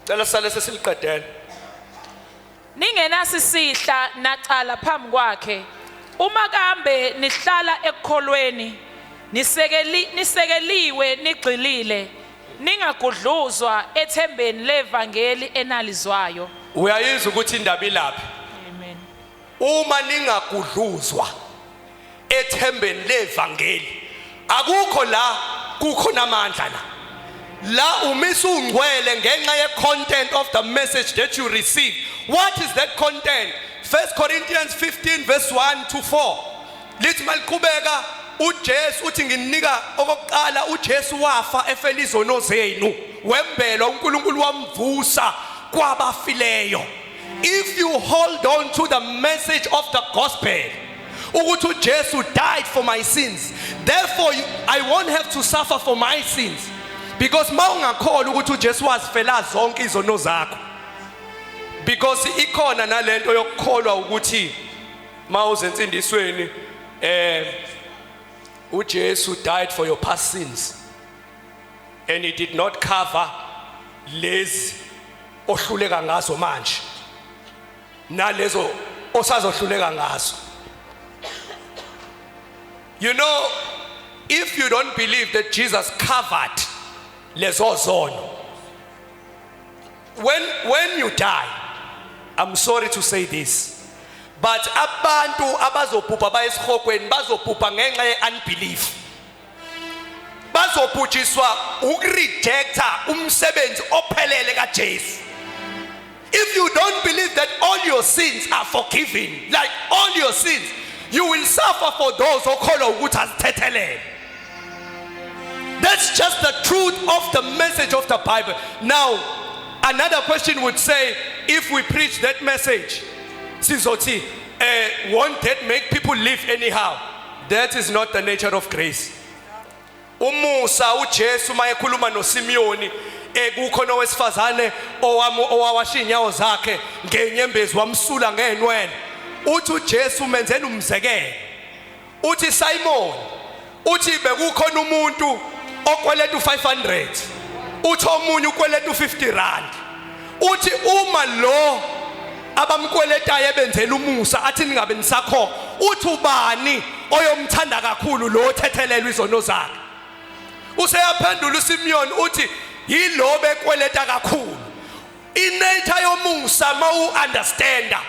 cela sale sesiliqedela.
Ningenasisihla nacala phambi kwakhe. Uma kambe nihlala ekukholweni, nisekeliwe nigxilile, ningagudluzwa ethembeni levangeli enalizwayo.
Uyayizwa ukuthi indaba ilaphi?
Amen.
Uma ningagudluzwa ethembeni levangeli, akukho la kukho namandla la. La umisa ungcwele ngenxa ye content of the message that you receive. What is that content? 1 Corinthians 15 verse 1 to 4. Lithi maliqhubeka uJesu uthi nginika okokuqala uJesu wafa efela izono zenu, wembelwa uNkulunkulu wamvusa kwabafileyo. If you hold on to the message of the gospel, ukuthi uJesu died for my sins, therefore I won't have to suffer for my sins, because mawungakholwa ukuthi uJesu wasifela zonke izono zakho. Because ikhona nalento yokukholwa ukuthi mawuze insindisweni uJesu died for your past sins and he did not cover lezi ohluleka ngazo manje nalezo osazohluleka ngazo. You know, if you don't believe that Jesus covered lezo zono, when you die, I'm sorry to say this, but abantu abazobhubha bayesihokweni bazobhubha ngenxa ye-unbelief. Bazobhujiswa ukurejecta umsebenzi ophelele kaJesu. If you don't believe that all your sins are forgiven, like all your sins, you will suffer for those okholwa ukuthi azithethelele. That's just the truth of the message of the Bible. Now, another question would say, if we preach that message, sizothi, won't that make people live anyhow? That is not the nature of grace. Umusa uJesu mayekhuluma noSimiyoni kukhona owesifazane owawasha inyawo zakhe ngenyembezi wamsula ngenwele. Uthi uJesu menzela umzekelo. Uthi Simon, uthi bekukhona umuntu okweleta u500. Uthi omunye ukweleta u50 rand. Uthi uma lo abamkweletayo ebenzela umusa athi ningabe nisakho. Uthi ubani oyomthanda kakhulu lo othethelelwa izono zakhe. Useyaphendula uSimiyoni uthi yilo bekweleta kakhulu. Inature yomusa mawu understanda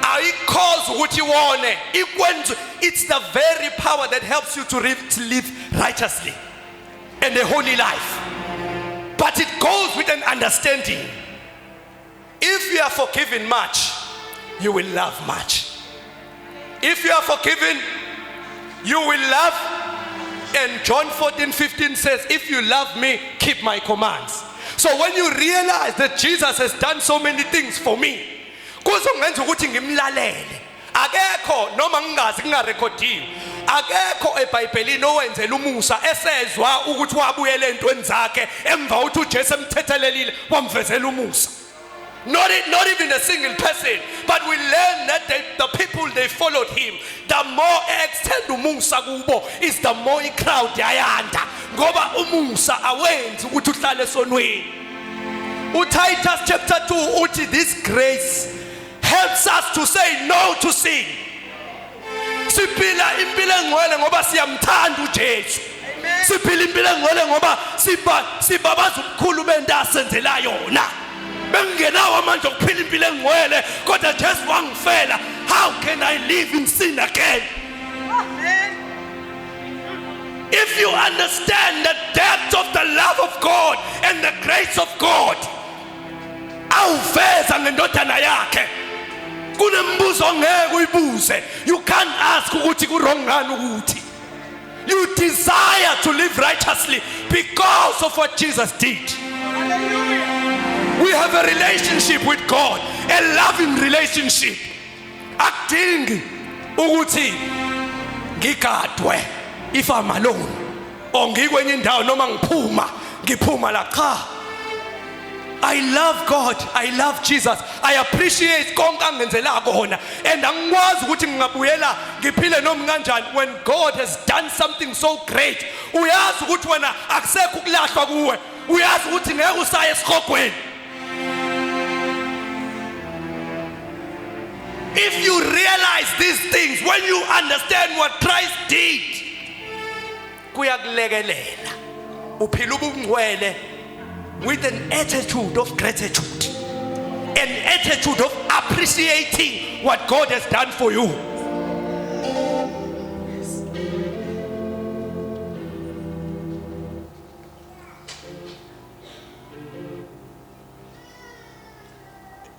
ayikhoza ukuthi wone ikwenza. It's the very power that helps you to live righteously and a holy life. But it goes with an understanding. If you are forgiven much, you will love much. If you are forgiven, you will love. And John 14:15 says, if you love me, keep my commands. So when you realize that Jesus has done so many things for me, kuzongenza ukuthi ngimlalele. Akekho noma ngingazi kungarekhodiwe. Akekho eBhayibhelini owenzela umusa esezwa ukuthi wabuyela entweni zakhe emva ukuthi uJesu emthethelelile wamvezela umusa. Not even a single person, but we learn that the people they followed him, the more extend umusa kubo is the more crowd yayanda ngoba umusa awenzi ukuthi uhlale sonweni. uTitus chapter 2 uthi this grace helps us to say no to sin. Siphila impilo engcwele ngoba siyamthanda uJesu. Siphila impilo engcwele ngoba sibabaza ubukhulu bento asenzela yona. Bengenawo amandla okuphila impilo engcwele kodwa Jesu wangifela. How can I live in sin again? If you understand the depth of the love of God and the grace of God, awuveza ngendodana yakhe. Kunembuzo ongeke uyibuze. You can't ask ukuthi kurong ngani ukuthi. You desire to live righteously because of what Jesus did. We have a relationship with God, a loving relationship. Akudingi ukuthi ngigadwe if I'm alone or ngikwenye indawo noma ngiphuma la cha. I love God, I love Jesus, I appreciate konke angenzela kona, and angikwazi ukuthi ngingabuyela ngiphile noma kanjani when God has done something so great. Uyazi ukuthi wena akusekho ukulahlwa kuwe, uyazi ukuthi ngeke usaye esikhogweni. If you realize these things, when you understand what Christ did, kuyakulekelela uphila ubungcwele with an attitude of gratitude, an attitude of appreciating what God has done for you.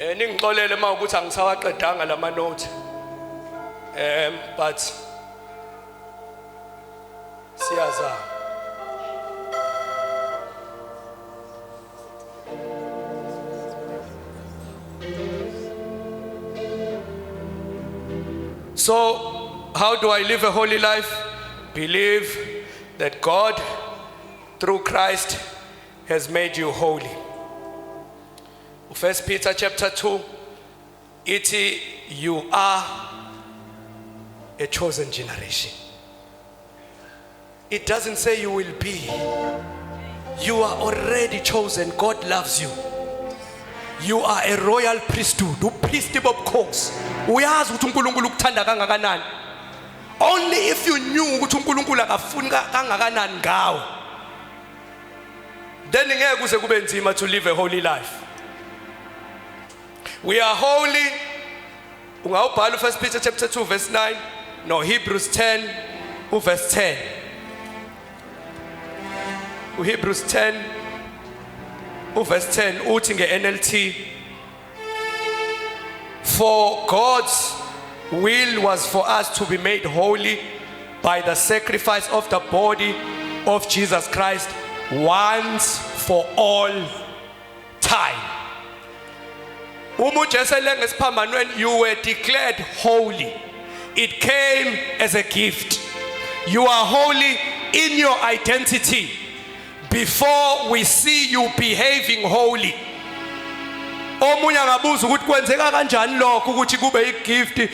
Ningixolele mawukuthi angisawaqedanga lama note, but siyazama. So, how do I live a holy life? Believe that God, through Christ, has made you holy. 1 Peter chapter 2, you are a chosen generation. It doesn't say you will be. You are already chosen. God loves you. You are a royal priesthood. Upristi bobukhosi. Uyazi ukuthi uNkulunkulu ukuthanda kangakanani. Only if you knew ukuthi uNkulunkulu akafuni kangakanani ngawe, then ngeke kuze kube nzima to live a holy life. We are holy. Ungawubhala 1 Peter chapter 2 verse 9, no, Hebrews 10 verse 10. Hebrews 10 verse 10 uthi nge NLT, for God's will was for us to be made holy by the sacrifice of the body of Jesus Christ once for all time. Uma uJesu elenge esiphambanweni, you were declared holy. It came as a gift. You are holy in your identity before we see you behaving holy. Omunye angabuza ukuthi kwenzeka kanjani lokho ukuthi kube igift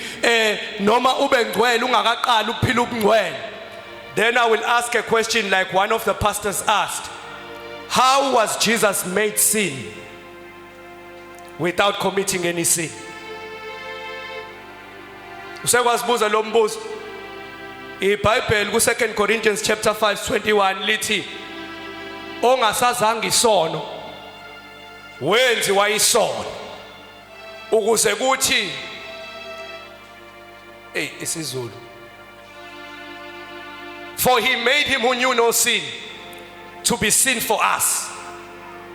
noma ube ngcwele ungakaqala ukuphila ubungcwele. Then I will ask a question like one of the pastors asked. How was Jesus made sin without committing any sin? Usekwasibuza lo mbuzo. IBhayibheli ku 2 Corinthians chapter 5:21 lithi ongasazanga isono wenziwa isono ukuze kuthi isiZulu, for he made him who knew no sin to be sin for us,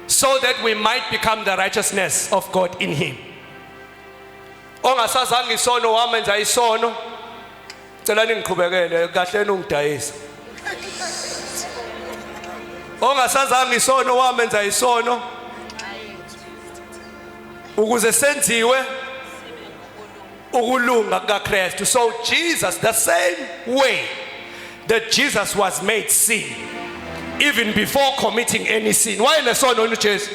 so that we might become the righteousness of God in him. Ongasazanga isono wamenza isono, cela ningiqhubekele kahle nungidayisa. Ongasazanga isono wamenza isono ukuze senziwe ukulunga kukaKristu. So Jesus, the same way that Jesus was made sin even before committing any sin. Why nesono uJesu?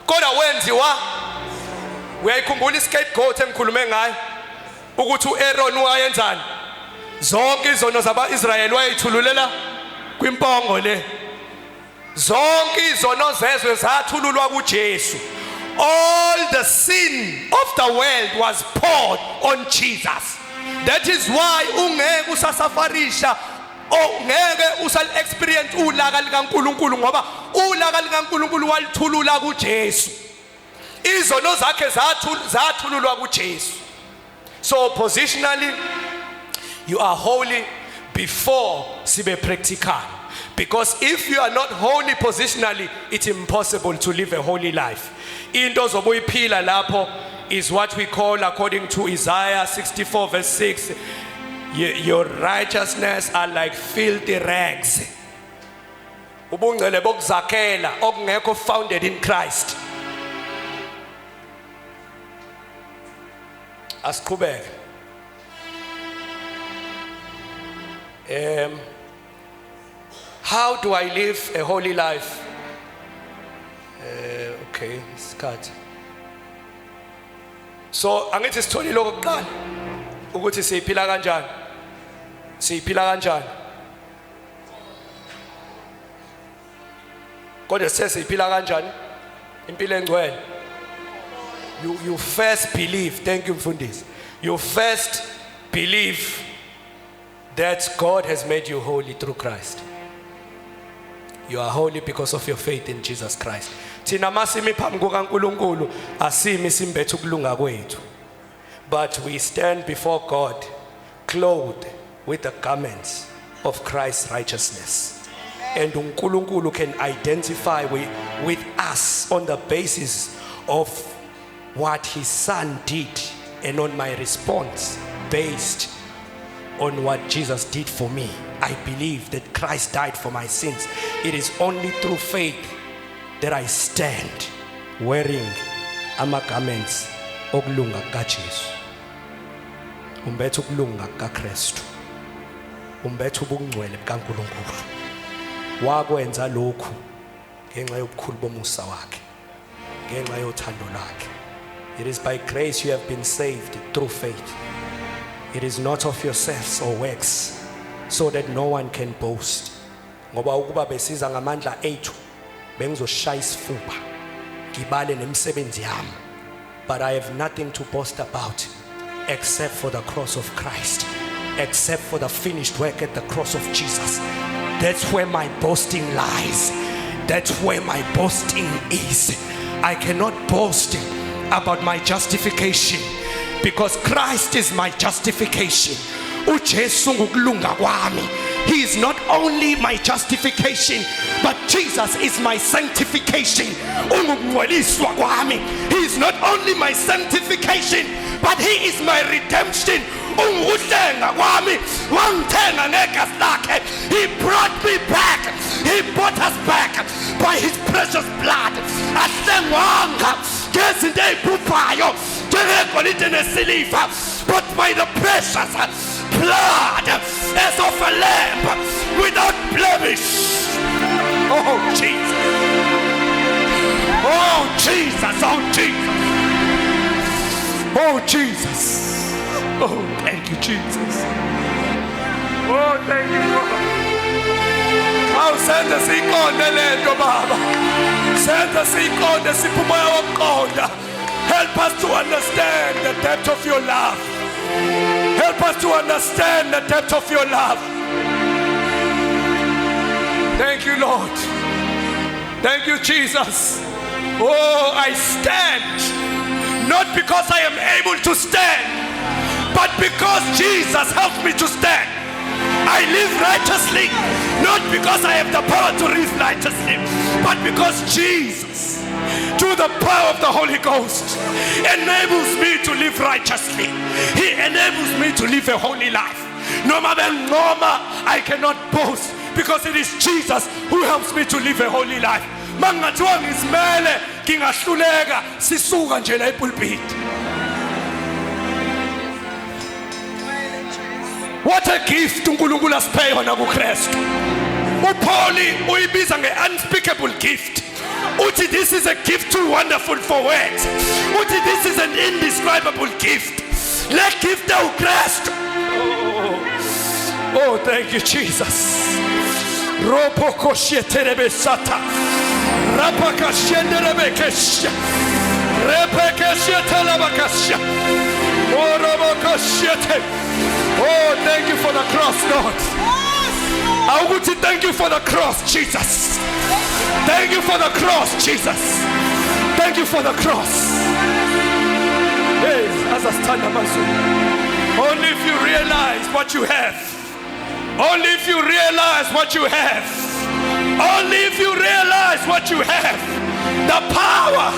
Kodwa wenziwa, uyayikhumbula iscapegoat engikhulume ngayo ukuthi uAaron wayenzani? Zonke izono zaba-Israyeli wayithululela kwimpongo le. Zonke izono zezwe zathululwa kuJesu. All the sin of the world was poured on Jesus. That is why ungeke usasafarisha ongeke usal experience ulaka likaNkulunkulu ngoba ulaka likaNkulunkulu walithulula kuJesu. Izono zakhe zathululwa kuJesu. So positionally you are holy before sibe practical. Because if you are not holy positionally, it's impossible to live a holy life. Into zobuyiphila lapho is what we call, according to Isaiah 64 verse 6, your righteousness are like filthy rags. Ubungcwele bokuzakhela okungekho founded in Christ. Asiqhubeke. How do I live a holy life? Okay, isikhathi. So angithi sithole lokho kuqala ukuthi siphila kanjani? Siphila kanjani? Kodwa sesiphila kanjani? Impilo engcwele. You first believe, thank you Mfundisi. You first believe that God has made you holy through Christ. You are holy because of your faith in Jesus Christ. Thina masimi phambi kukaNkulunkulu asimi simbethe ukulunga kwethu. But we stand before God clothed with the garments of Christ's righteousness. And uNkulunkulu can identify with us on the basis of what his son did and on my response based on what Jesus did for me. I believe that Christ died for my sins. It is only through faith that I stand wearing ama garments okulunga kaJesu. Umbethe ukulunga kaKristu. Umbethe ubungcwele kaNkulunkulu. Wakwenza lokhu ngenxa yobukhulu bomusa wakhe. Ngenxa yothando lakhe. It is by grace you have been saved through faith. It is not of yourselves or works, so that no one can boast. Ngoba ukuba besiza ngamandla ethu bengizoshaya isifuba ngibale nemisebenzi yami. But I have nothing to boast about except for the cross of Christ, except for the finished work at the cross of Jesus. That's where my boasting lies. That's where my boasting is. I cannot boast about my justification because Christ is my justification. uJesu ngokulunga kwami. He is not only my justification, but Jesus is my sanctification. Ungungcweliswa kwami. He is not only my sanctification, but he is my redemption. Ungihlenga kwami, wangithenga ngegazi lakhe. He brought me back. He brought us back by his precious blood. Ahlengwanga ngezinto eziphuphayo njengegolide nesiliva, but by the precious blood as of a lamb without blemish. Oh Jesus. Oh Jesus. Oh Jesus. Oh Jesus. Oh, thank you, Jesus. Oh, thank you, Lord. How send us in God, the land of Baba. Send us in God, the simple God. Help us to understand the depth of your love. Help us to understand the depth of your love. Thank you, Lord. Thank you, Jesus. Oh, I stand, not because I am able to stand, but because Jesus helped me to stand. I live righteously, not because I have the power to live righteously, but because Jesus, through the power of the Holy Ghost, enables me to live righteously. He enables me to live a holy life. No matter I cannot boast, because it is Jesus who helps me to live a holy life. Mangathiwa ngizimele ngingahluleka sisuka nje la epulpit. What a gift uNkulunkulu asiphe yona kuKristu. uPauli uyibiza nge-unspeakable gift. Uthi this is a gift too wonderful for words. Uthi this is an indescribable gift. Le gift uKristu. Oh, thank you, Jesus. Ropoko sheterebe sata. Rapaka shenderebe kesha. Repeke shetelabakasha. Oroboko shete. Oh, thank you for the cross, Lord. I want to thank you for the cross, Jesus. Thank you for the cross, Jesus. Thank you for the cross. Hey, as I stand amazing. Only if you realize what you have. Only if you realize what you have. Only if you realize what you have. The power.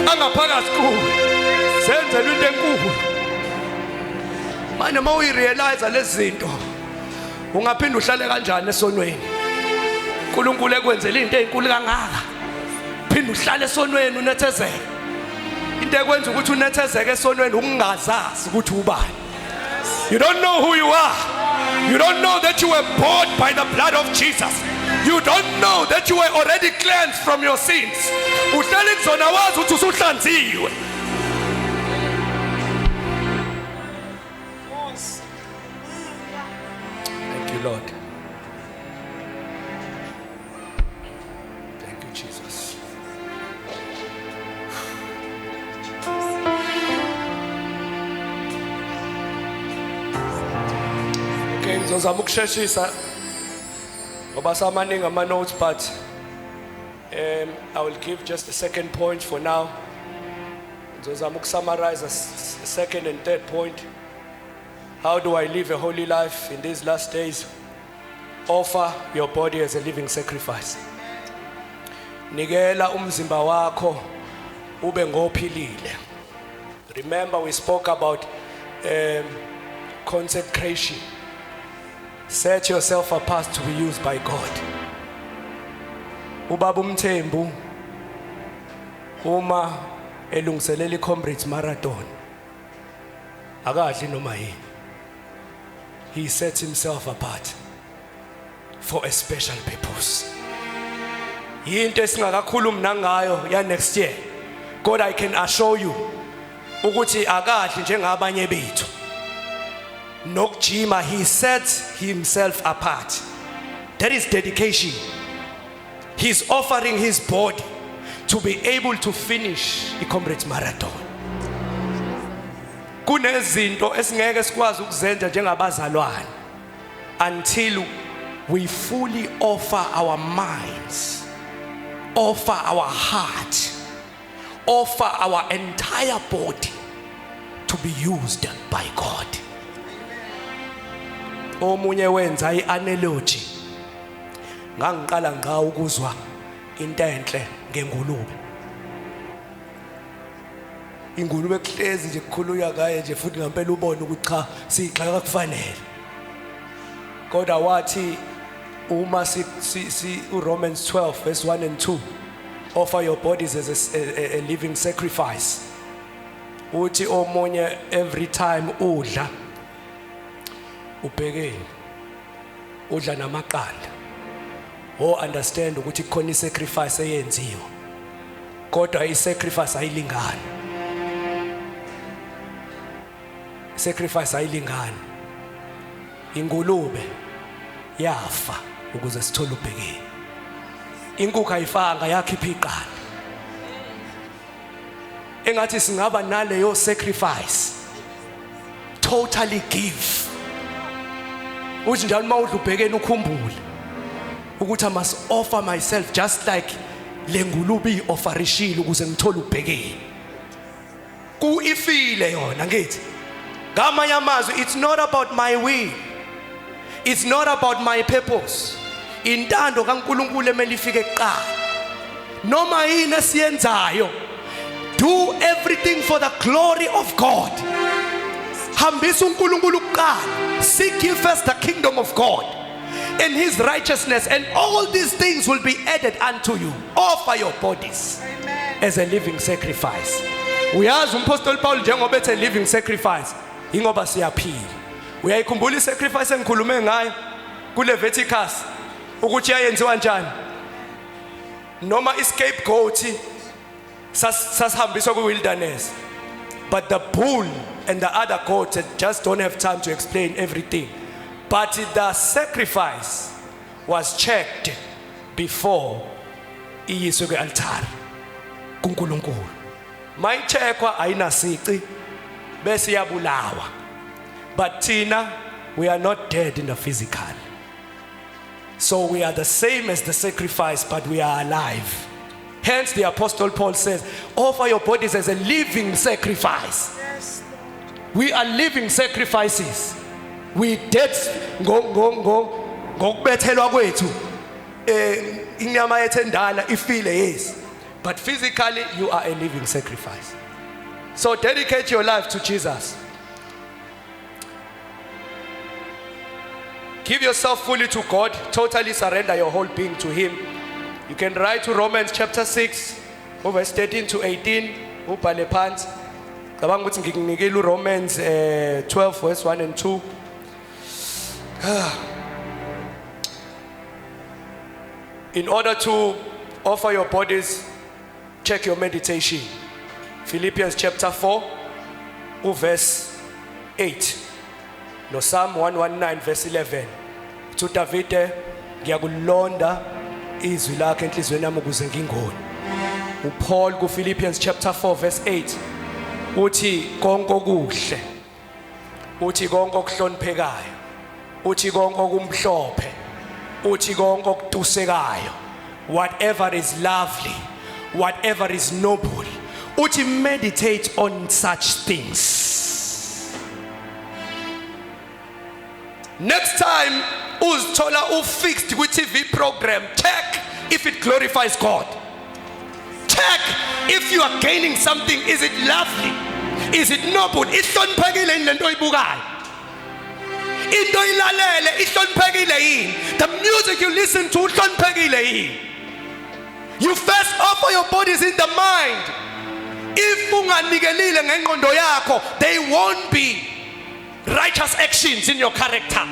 Angaphakathi kuwe. Senze into enkulu. Manje uma uyirealize lezi zinto ungaphinda uhlale kanjani esonweni. uNkulunkulu ekwenzela into ezinkulu kangaka. Phinda uhlale esonweni unethezeke. Into ekwenza ukuthi unethezeke esonweni ukungazazi ukuthi ubani. You don't know who you are. You don't know that you were bought by the blood of Jesus. You don't know that you were already cleansed from your sins. Uhlale kuzona wazi ukuthi usuhlanziwe. Thank you, Lord. Thank you, Jesus. Okay, ngizozama ukusheshisa ngoba samaningi ama notes, but I will give just the second point for now. Ngizozama ukusummarize the second and third point. How do I live a holy life in these last days? Offer your body as a living sacrifice. Nikela umzimba wakho ube ngophilile. Remember we spoke about consecration. Set yourself apart to be used by God. Ubaba uMthembu uma elungiselela iComrades Marathon akadli noma yini. He sets himself apart for a special purpose. Yinto esingakakhulumi nangayo ya next year. God, I can assure you ukuthi akadli njengabanye bethu. Nokujima, he sets himself apart. That is dedication. He's offering his body to be able to finish iComrades Marathon. Kunezinto esingeke sikwazi ukuzenza njengabazalwane until we fully offer our minds, offer our heart, offer our entire body to be used by God. Omunye wenza ianalogy ngangiqala ngawo ukuzwa into enhle ngengulube.
ingulube kuhlezi nje kukhulunywa ngaye nje futhi ngempela ubone ukuthi cha siyixaka kufanele kodwa wathi uma si uRomans 12 verse 1 and 2 offer your bodies as a living sacrifice uthi omunye every time udla ubhekeni udla namaqanda understand ukuthi khona isacrifice eyenziwa kodwa isacrifice ayilingani sacrifice ayilingani ingulube yafa ukuze sithole ubhekeni inkukhu ayifanga yakhipha iqanda engathi singaba naleyo sacrifice totally give uthi njalo mawudla ubhekeni ukhumbule ukuthi I must offer myself just like lengulube iofferishile ukuze ngithole ubhekeni ku ifile yona ngithi ngamanye amazwi it's not about my will it's not about my purpose intando kaNkulunkulu emeli ifike kuqala noma yini esiyenzayo do everything for the glory of God hambisa uNkulunkulu kuqala seek ye first the kingdom of God and his righteousness and all these things will be added unto you offer your bodies as a living sacrifice uyazi umpostoli Paul njengoba ethe living sacrifice ingoba siyaphila uyayikhumbula isacrifice engikhulume ngayo kule Leviticus ukuthi yayenziwa njani noma iscapegoat sasihambiswa ku wilderness but the bull and the other goat just don't have time to explain everything but the sacrifice was checked before iyiswe ku altar kuNkulunkulu mayicheckwa ayinasici bese yabulawa but thina we are not dead in the physical so we are the same as the sacrifice but we are alive hence the apostle Paul says offer your bodies as a living sacrifice we are living sacrifices we dead ngokubethelwa kwethu inyama yethu endala ifile yes but physically you are a living sacrifice so dedicate your life to Jesus give yourself fully to God totally surrender your whole being to him you can write to Romans chapter 6 verse 13 to 18 ubhale phansi cabanga ukuthi ngikunikele uRomans 12 verse 1 and 2 in order to offer your bodies check your meditation Philippians chapter 4 verse 8 no Psalm 119 verse 11 to David ngiyakulonda izwi lakhe enhlizweni yami ukuze ngingoni uPaul ku Philippians chapter 4 verse 8 uthi konke okuhle uthi konke okuhloniphekayo uthi konke okumhlophe uthi konke okutusekayo whatever is lovely whatever is noble uthi meditate on such things next time uzithola ufixed ku TV program check if it glorifies God check if you are gaining something is it lovely is it noble ihloniphekile lento oyibukayo into ilalele ihloniphekile yini the music you listen to ihloniphekile yini you first offer your bodies in the mind if unganikelile ngengqondo yakho they won't be righteous actions in your character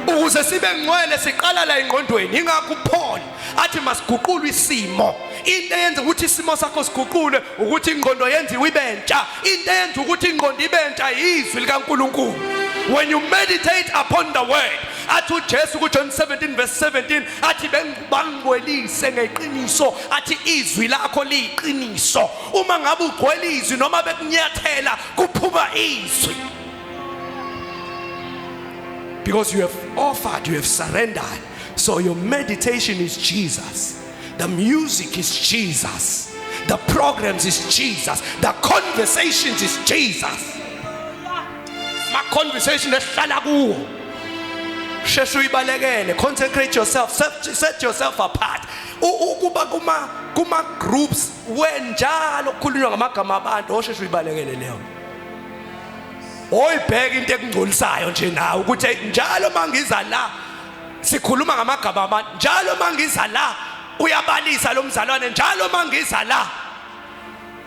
ukuze sibe ngcwele siqala la engqondweni ingakho uPaul athi masiguqulwe isimo into eyenza ukuthi isimo sakho siguqulwe ukuthi ingqondo yenziwe ibentsha into eyenza ukuthi ingqondo ibentsha izwi likaNkulunkulu when you meditate upon the word athi uJesu ku John 17 verse 17 athi bangigwelise ngeqiniso athi izwi lakho liyiqiniso uma ngabe ugcwele izwi noma bekunyathela kuphuma izwi because you have offered you have surrendered so your meditation is Jesus the music is Jesus the programs is Jesus the conversations is Jesus my conversation ehlala kuwo sheshe uyibalekele, consecrate yourself, set yourself apart. Ukuba kuma groups wenjalo kukhulunywa ngamagama abantu osheshe uyibalekele leyo. Oyibheka into ekungcolisayo nje nawe ukuthi njalo mangiza la sikhuluma ngamagama abantu, njalo mangiza la uyabalisa lo mzalwane, njalo mangiza la.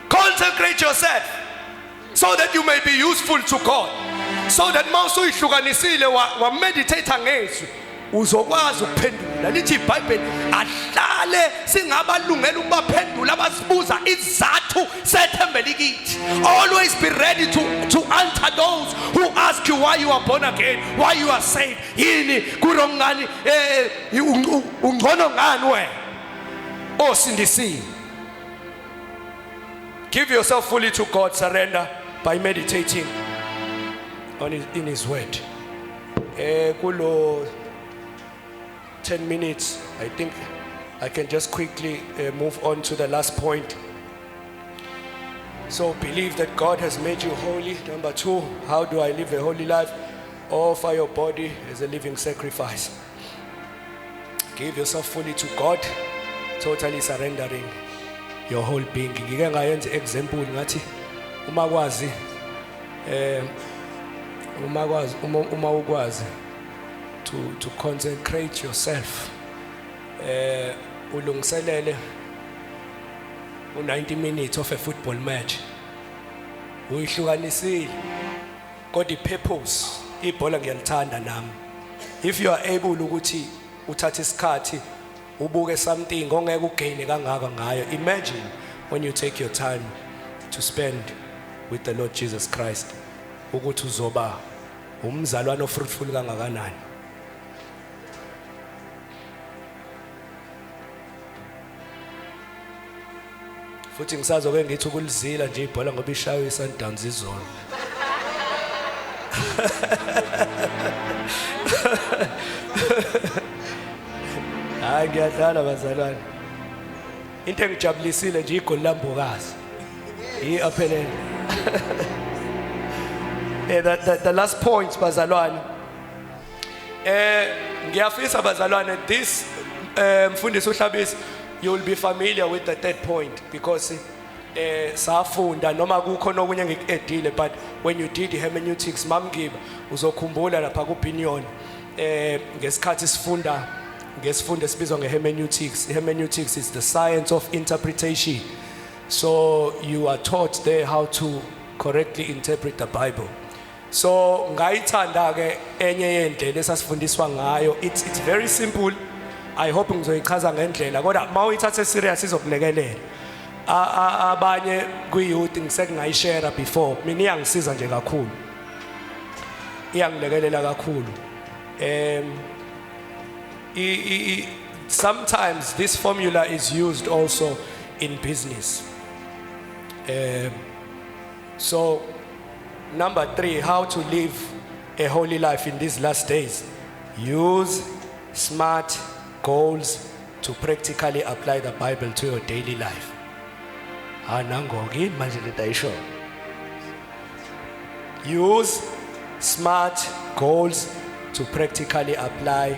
Consecrate yourself so that you may be useful to God, so that mawusu ihlukanisile wa meditate ngezwi uzokwazi ukuphendula. Lithi iBhayibheli ahlale singabalungela ukubaphendula abasibuza izathu sethembele kithi. Always be ready to answer those who ask you why you are born again, why you are saved. Yini kurong ngani ungcono ngani wena osindisiwe. Give yourself fully to God, surrender by meditating in His Word. Kulo 10 minutes, I think I can just quickly move on to the last point. So believe that God has made you holy. Number 2, how do I live a holy life? Offer your body as a living sacrifice. Give yourself fully to God, totally surrendering your whole being. Ngike ngayenza example ngathi uma ukwazi to consecrate yourself, ulungiselele 90 minutes of a football match, uyihlukanisile kodwa purpose ibhola ngiyalithanda nami. If you are able ukuthi uthathe isikhathi ubuke something ongeke ugain kangaka ngayo, imagine when you take your time to spend with the Lord Jesus Christ, ukuthi uzoba umzalwane ofruitful kangakanani. Futhi ngisazoke ngithi ukulizila nje ibhola ngoba ishayo iSundowns izolo. Hayi ngiyadlala bazalwane. Into engijabulisile nje igoli lambukazi. Aphelele. The last point bazalwane. Ngiyafisa bazalwane this mfundisi uHlabisi, you will be familiar with the third point because safunda noma kukhona okunye ngikuedile, but when you did hermeneutics mamngiba uzokhumbula lapha kuopinion ngesikhathi sifunda ngesifundo esibizwa ngehermeneutics. Hermeneutics is the science of interpretation. So you are taught there how to correctly interpret the Bible. So ngayithanda ke enye yendlela esasifundiswa ngayo. It's very simple. I hope ngizoyichaza ngendlela kodwa mawuyithathe serious izokulekelela. Abanye kwi-youth ngisengayishare before, mina iyangisiza nje kakhulu, iyangilekelela kakhulu. Sometimes this formula is used also in business. So number 3, how to live a holy life in these last days. Use SMART goals to practically apply the Bible to your daily life. Use SMART goals to practically apply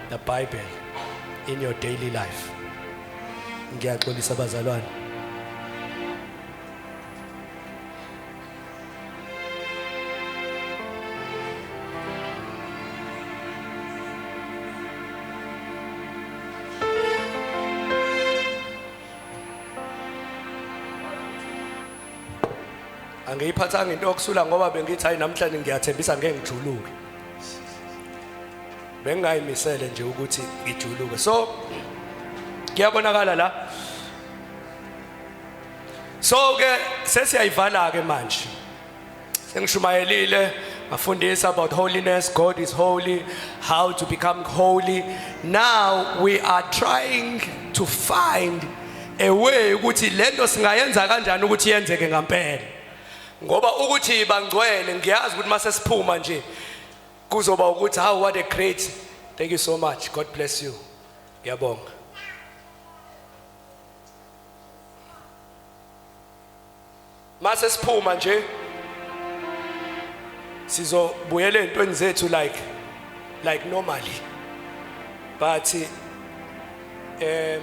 the Bible in your daily life. Ngiyaxolisa bazalwane. Angiyiphathanga into yokusula ngoba bengithi hayi namhlanje ngiyathembisa ngeke ngijuluke. Bengayimisele nje ukuthi ngijuluke. So kuyabonakala la. So ke sesiyayivala ke manje. Sengishumayelile ngafundisa about holiness, God is holy, how to become holy. Now we are trying to find a way ukuthi lento singayenza kanjani ukuthi yenzeke ngempela. Ngoba ukuthi bangcwele ngiyazi ukuthi mase siphuma nje kuzoba ukuthi how what a great. Thank you so much. God bless you. Ngiyabonga. Mase siphuma nje sizobuyela entweni zethu like like normally. But the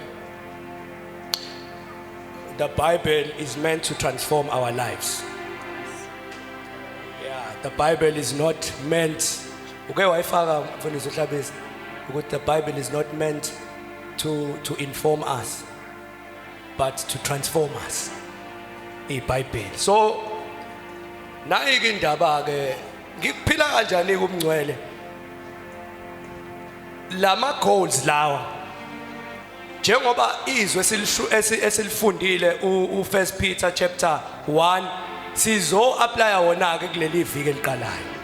Bible is meant to transform our lives. Yeah, the Bible is not meant. Okay, the Bible is not meant to inform us, but to transform us. Bible. So, nayi indaba ke ngiphila kanjani kumngcwele. Lama goals lawa. Njengoba izwe esilifundile u 1 Peter chapter 1 sizo apply wona ke kuleli viki eliqalayo.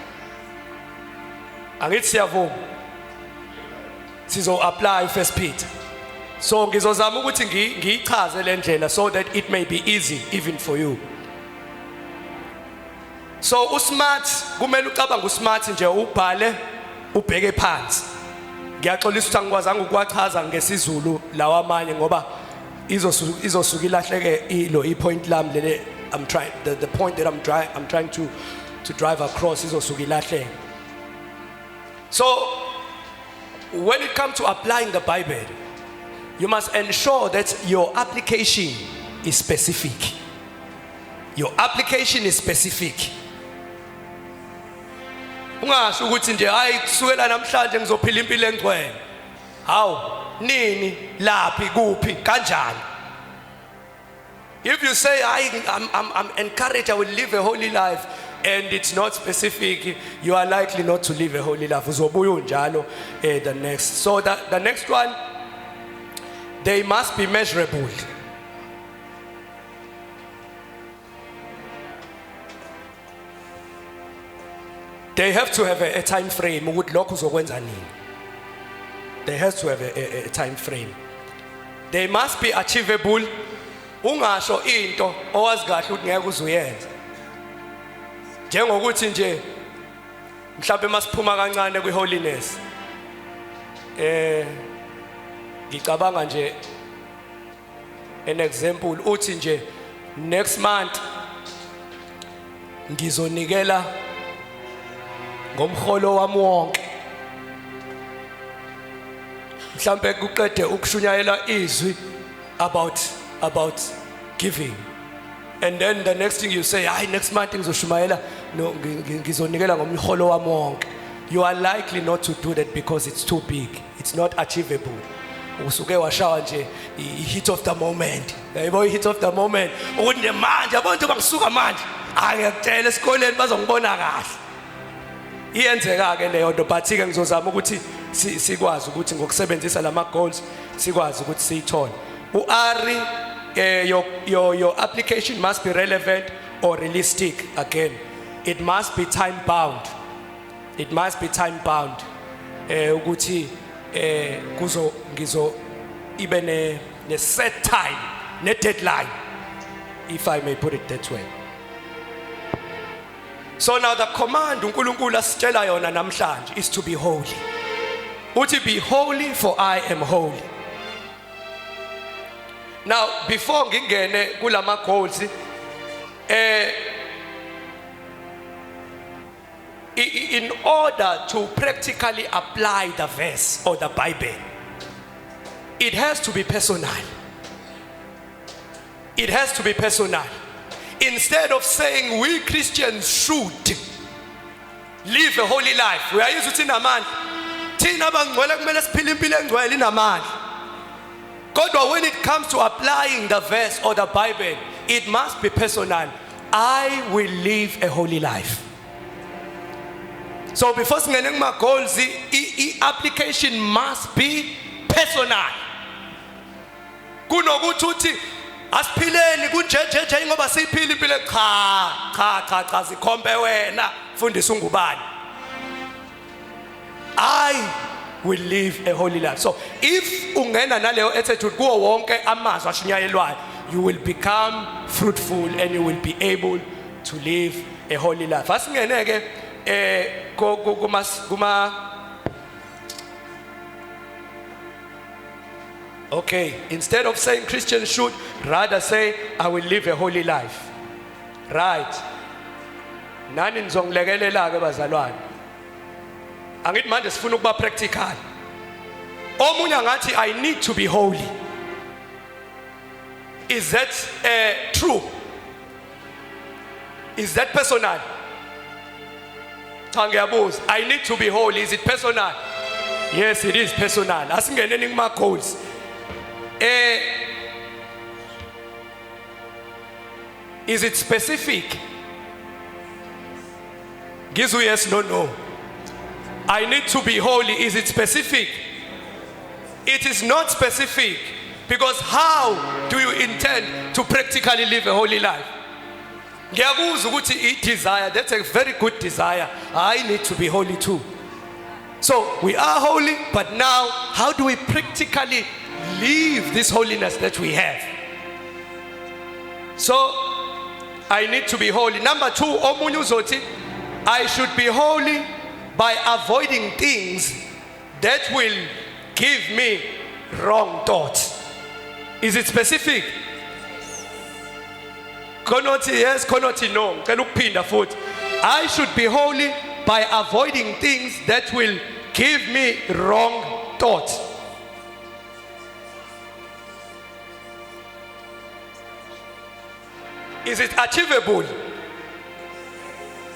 Angithi siyavuma. Sizo apply 1 Peter. So ngizozama ukuthi ngiyichaze le ndlela so that it may be easy even for you. So usmart kumele ucabanga usmart nje ubhale ubheke phansi. Ngiyaxolisa ukuthi angikwazanga ukwachaza ngesizulu lawa amanye ngoba izosuka ilahleke i point lam lele I'm trying the point that I'm trying to drive across izosuka ilahleke. So when it comes to applying the Bible, you must ensure that your application is specific. Your application is specific. Ungasho ukuthi nje hayi kusukela namhlanje ngizophila impilo engcwele. Hawu nini laphi kuphi kanjani? If you say I'm encouraged I will live a holy life and it's not specific, you are likely not to live a holy life. Uzobuya unjalo the next. So the next one, they must be measurable. They have to have a time frame. They have to have a time frame. They must be achievable. Ungasho into owazi kahle ukuthi ngeke uzuyenza. Njengokuthi nje mhlawumbe masiphuma kancane kwiholiness. Ngicabanga nje an example uthi nje next month ngizonikela ngomholo wami wonke. Mhlawumbe kuqede ukushunyayela izwi about giving, and then the next thing you say, next month ngizoshumayela ngizonikela ngomholo wami wonke. You are likely not to do that because it's too big. It's not achievable. Usuke washawa nje hit of the moment. Yabo hit of the moment. Ukuthi manje abantu bangisuka manje. Ngiyakutshela esikoleni bazongibona kahle. Iyenzeka ke leyo nto, but ke ngizozama ukuthi sikwazi ukuthi ngokusebenzisa lama goals sikwazi ukuthi siyithole. Uari your application must be relevant or realistic. Again, it must be time bound. It must be time bound. Ukuthi ngizo ibe ne set time, ne deadline, if I may put it that way. So now the command uNkulunkulu asitshela yona namhlanje is to be holy. Uthi be holy for I am holy. Now before ngingene kulama goals in order to practically apply the verse or the Bible, it has to be personal. It has to be personal. Instead of saying we Christians should live a holy life, we are used to namandla. Thina bangcwele kumele siphile impilo engcwele inamandla. Kodwa when it comes to applying the verse or the Bible, it must be personal. I will live a holy life. So before singene kuma goals, the application must be personal. Kunokuthi uthi asiphileni kunjeje ngoba siphila impilo cha sikhombe wena fundisa ungubani. I will live a holy life. So if ungena naleyo attitude kuwo wonke amazwi ashunyayelwayo, you will become fruitful and you will be able to live a holy life. Asingene ke okay, instead of saying Christians should, rather say I will live a holy life. Right. Nani nizongilekelela ke bazalwane.
angithi manje sifuna ukuba practical. Omunye ngathi I need to be holy. Is that true? Is that personal? Tangiyabuza, I need to be holy. Is it personal? Yes, it is personal. Asingeneni kuma goals. Is it specific? Gizu yes, no. I need to be holy. Is it specific? It is not specific, because how do you intend to practically live a holy life? Ngiyakuzwa ukuthi I desire, that's a very good desire. I need to be holy too. So we are holy, but now how do we practically live this holiness that we have? So I need to be holy. Number 2, omunye uzothi I should be holy by avoiding things that will give me wrong thoughts. Is it specific? Konoti yes, konoti no. Ngicela ukuphinda futhi. I should be holy by avoiding things that will give me wrong thoughts. Is it achievable?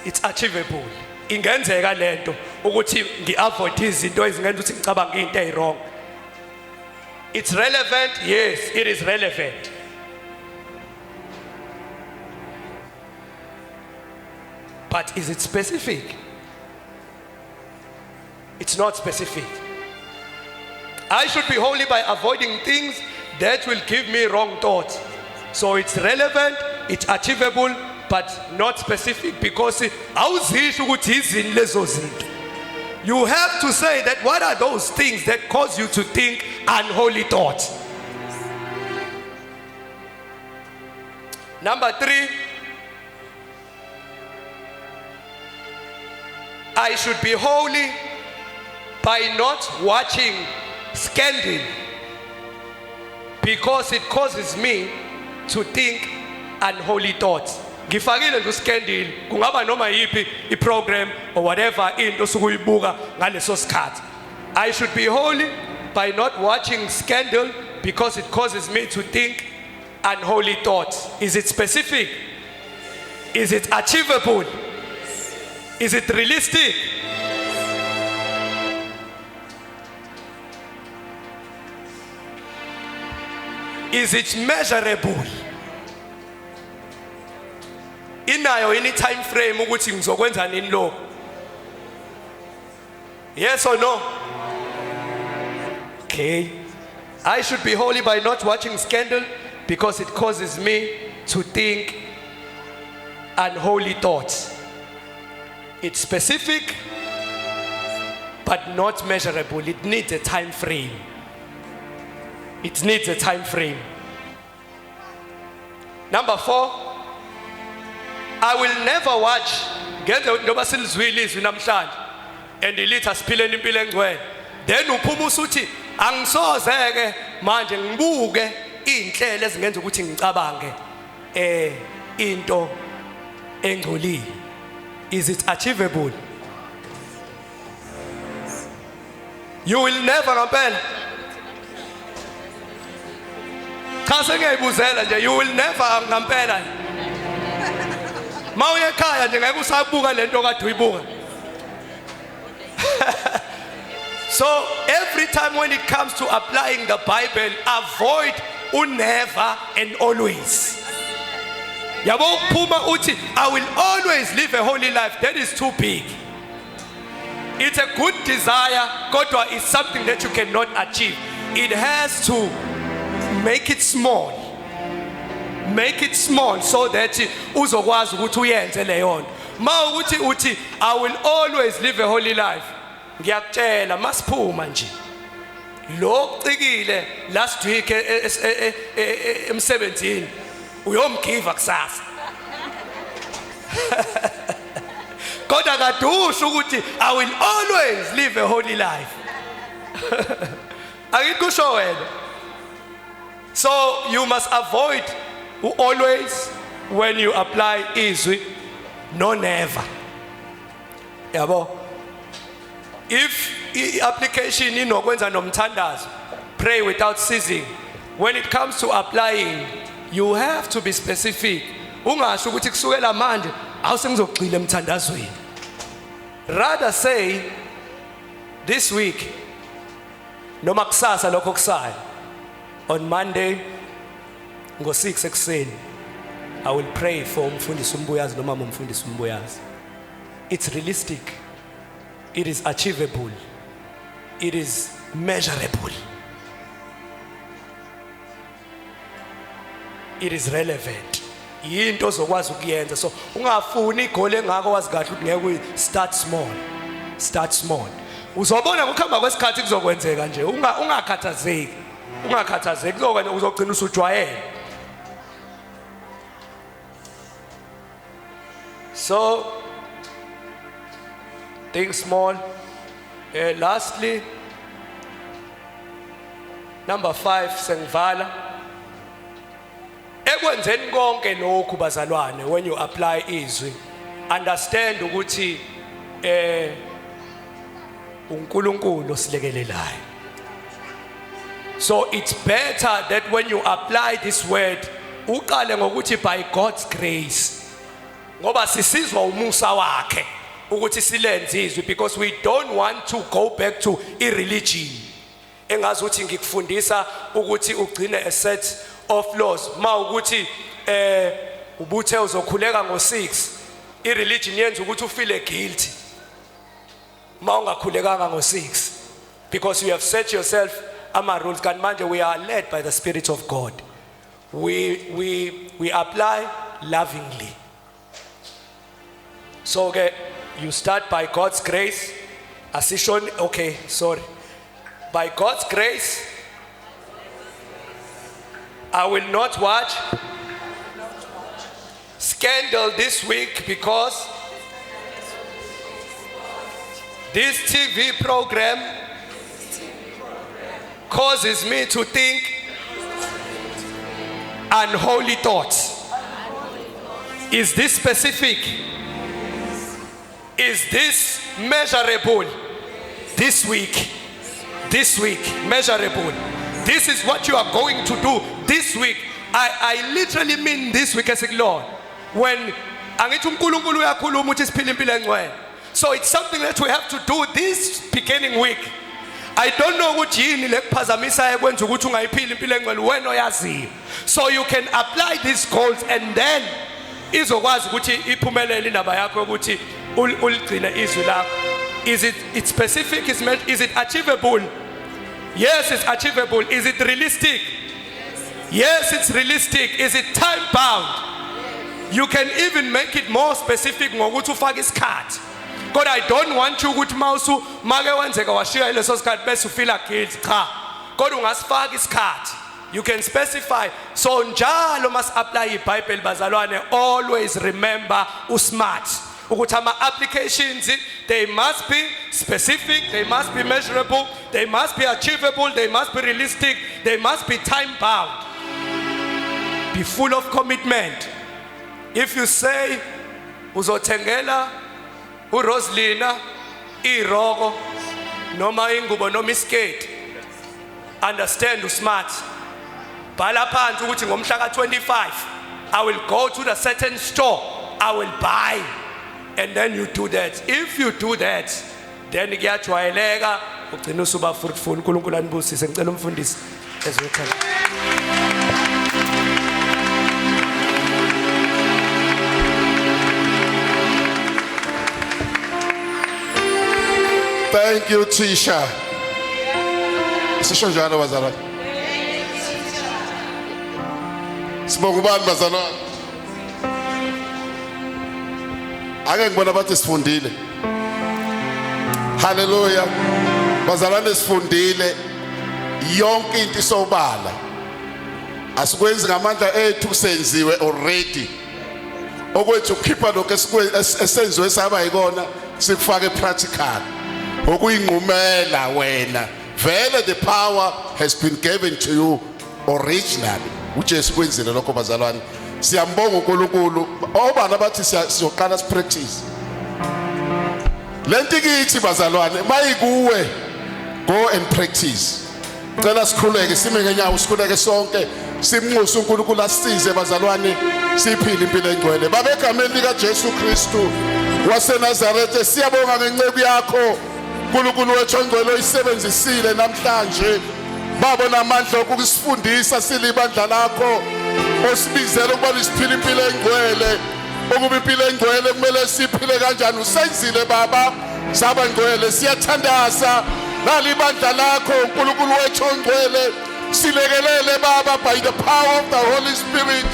It's achievable. Ingenzeka lento ukuthi ngiavoid izinto ezingenza ukuthi ngicabange into ewrong. It's relevant? Yes, it is relevant. But is it specific? It's not specific. I should be holy by avoiding things that will give me wrong thoughts. So it's relevant, it's achievable, but not specific, because awuzisho ukuthi izini lezo zinto. You have to say that what are those things that cause you to think unholy thoughts. Number 3, I should be holy by not watching scandal, because it causes me to think unholy thoughts. Ngifakile nje scandal, kungaba noma yipi iprogram or whatever into sokuyibuka ngaleso sikhathi. I should be holy by not watching scandal, because it causes me to think unholy thoughts. Is it specific? Is it achievable? Is it realistic? Is it measurable? Inayo any time frame ukuthi ngizokwenza nini lo? Yes or no? Okay. I should be holy by not watching scandal, because it causes me to think unholy thoughts. It's specific, but not measurable. It needs a time frame. It needs a time frame. Number 4, I will never watch ngenze ndoba silizwile izwi namhlanje and ilitha siphileni impilo engcwele, then uphuma usuthi angisozeke manje ngibuke inhlelo ezingenza ukuthi ngicabange into engcolile. Is it achievable? You will never ngempela. Cha sengiyibuzela nje, you will never ngempela. Mawuye ekhaya nje ngeke usabuka lento kade uyibuka. So every time when it comes to applying the Bible, avoid never and always. Yabo ukuphuma uthi I will always live a holy life, that is too big. It's a good desire, kodwa it's something that you cannot achieve. It has to make it small. Make it small so that uzokwazi ukuthi uyenze leyo nto. Ma ukuthi uthi I will always live a holy life, ngiyakutshela masiphuma nje lo ucikile last week emsebenzini uyomgiva kusasa. Kodwa kadusho ukuthi I will always live a holy life. Akikusho wena. So you must avoid always when you apply izwi, no never. Yabo. If application inokwenza nomthandazo, pray without ceasing. When it comes to applying, you have to be specific. Ungasho ukuthi kusukela manje awusengizogxila emthandazweni. Rather say this week noma kusasa lokho kusayo, on Monday ngo-6 ekuseni I will pray for umfundisi uMbuyazi noma umfundisi uMbuyazi. It's realistic. It is achievable. It is measurable. It is relevant. Yinto ozokwazi ukuyenza. So ungafuni igoli engako wazi kahle ukuthi ngeke start small. Start small. Uzobona ukuhamba kwesikhathi kuzokwenzeka nje. Ungakhathazeki. Ungakhathazeki kuzokwenza uzogcina usujwayele. So think small. Lastly, number 5 sengivala. Ekwenzeni konke lokhu bazalwane, when you apply izwi, understand ukuthi uNkulunkulu osilekelelayo. So it's better that when you apply this word, uqale ngokuthi by God's grace. Ngoba sisizwa umusa wakhe ukuthi silenze izwi, because we don't want to go back to irreligion. Engazi ukuthi ngikufundisa ukuthi ugcine a set of laws. Ma ukuthi ubuthe uzokhuleka ngo-6, irreligion yenza ukuthi ufeel guilty. Ma ungakhulekanga ngo-6 because you have set yourself ama rules. Kanti manje we are led by the Spirit of God. We apply lovingly. So okay, you start by God's grace. Asishon, okay, sorry. By God's grace, I will not watch scandal this week because this TV program causes me to think unholy thoughts. Is this specific? Is this measurable? This week, measurable. This is what you are going to do this week. I literally mean this week as a Lord. When angithi uNkulunkulu uyakhuluma uthi siphile impilo engcwele. So it's something that we have to do this beginning week. I don't know ukuthi yini lekuphazamisa ekwenza ukuthi ungayiphili impilo engcwele wena oyaziyo. So you can apply these goals and then izokwazi ukuthi iphumelele indaba yakho ukuthi uligcine izwi lakho. Is it specific? Is it achievable? Yes, it's achievable. Is it realistic? Yes, it's realistic. Is it time bound? You can even make it more specific ngokuthi ufake isikhathi. God, I don't want you ukuthi mawusu make wenzeka washiya leso sikhathi bese ufila guilt. Cha. God ungasifaka isikhathi. You can specify. So njalo mas apply iBhayibheli bazalwane, always remember usmart. Ukuthi ama applications, they must be specific, they must be measurable, they must be achievable, they must be realistic, they must be time bound. Be full of commitment. If you say uzothengela uRoslina iroko noma ingubo noma iskate, understand usmart. Bhala phansi ukuthi ngomhla ka-25 I will go to the certain store, I will buy. And then you do that. If you do that, then kuyajwayeleka ugcina usuba fruitful. uNkulunkulu anibusise. Ngicela umfundisi ezwethana.
Thank you, Tisha. Sisho njalo bazalwane. Sibonga ubani bazalwane. Ake ngibona bathi sifundile. Hallelujah. Bazalwane sifundile yonke into isobala. Asikwenzi ngamandla ethu senziwe already. Okwethu ukukhipha lokho esenziwe saba yikona sikufake practical. Okuyinqumela wena. Vele the power has been given to you originally. Ujesu kwenzile lokho bazalwane. Siyambonga uNkulunkulu. Obana bathi sizoqala practice. lento kithi bazalwane mayikuwe go and practice cela sikhuleke sime ngenyawo sikhuleke sonke simnxusa uNkulunkulu asisize bazalwane siphile impilo engcwele baba egameni lika Jesu Kristu waseNazaretha siyabonga ngenceku yakho uNkulunkulu wethu ongcwele oyisebenzisile namhlanje baba namandla okusifundisa silibandla lakho osibizela ukuba siphile impilo engcwele ukuba impilo engcwele kumele siphile kanjani usenzile baba sabangcwele siyathandaza nalibandla lakho uNkulunkulu wethu ongcwele silekelele baba by the power of the Holy Spirit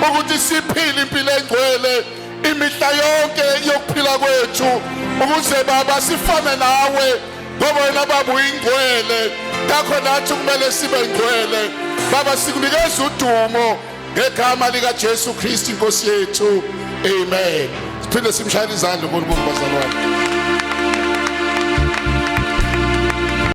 ukuthi siphile impilo engcwele imihla yonke yokuphila kwethu ukuze baba sifane nawe ngoba wena baba uyingcwele ngakho nathi kumele sibe ngcwele baba sikunikeza udumo ngegama lika Jesu Kristu inkosi yethu amen siphinde simshayele izandla uNkulunkulu bazalwane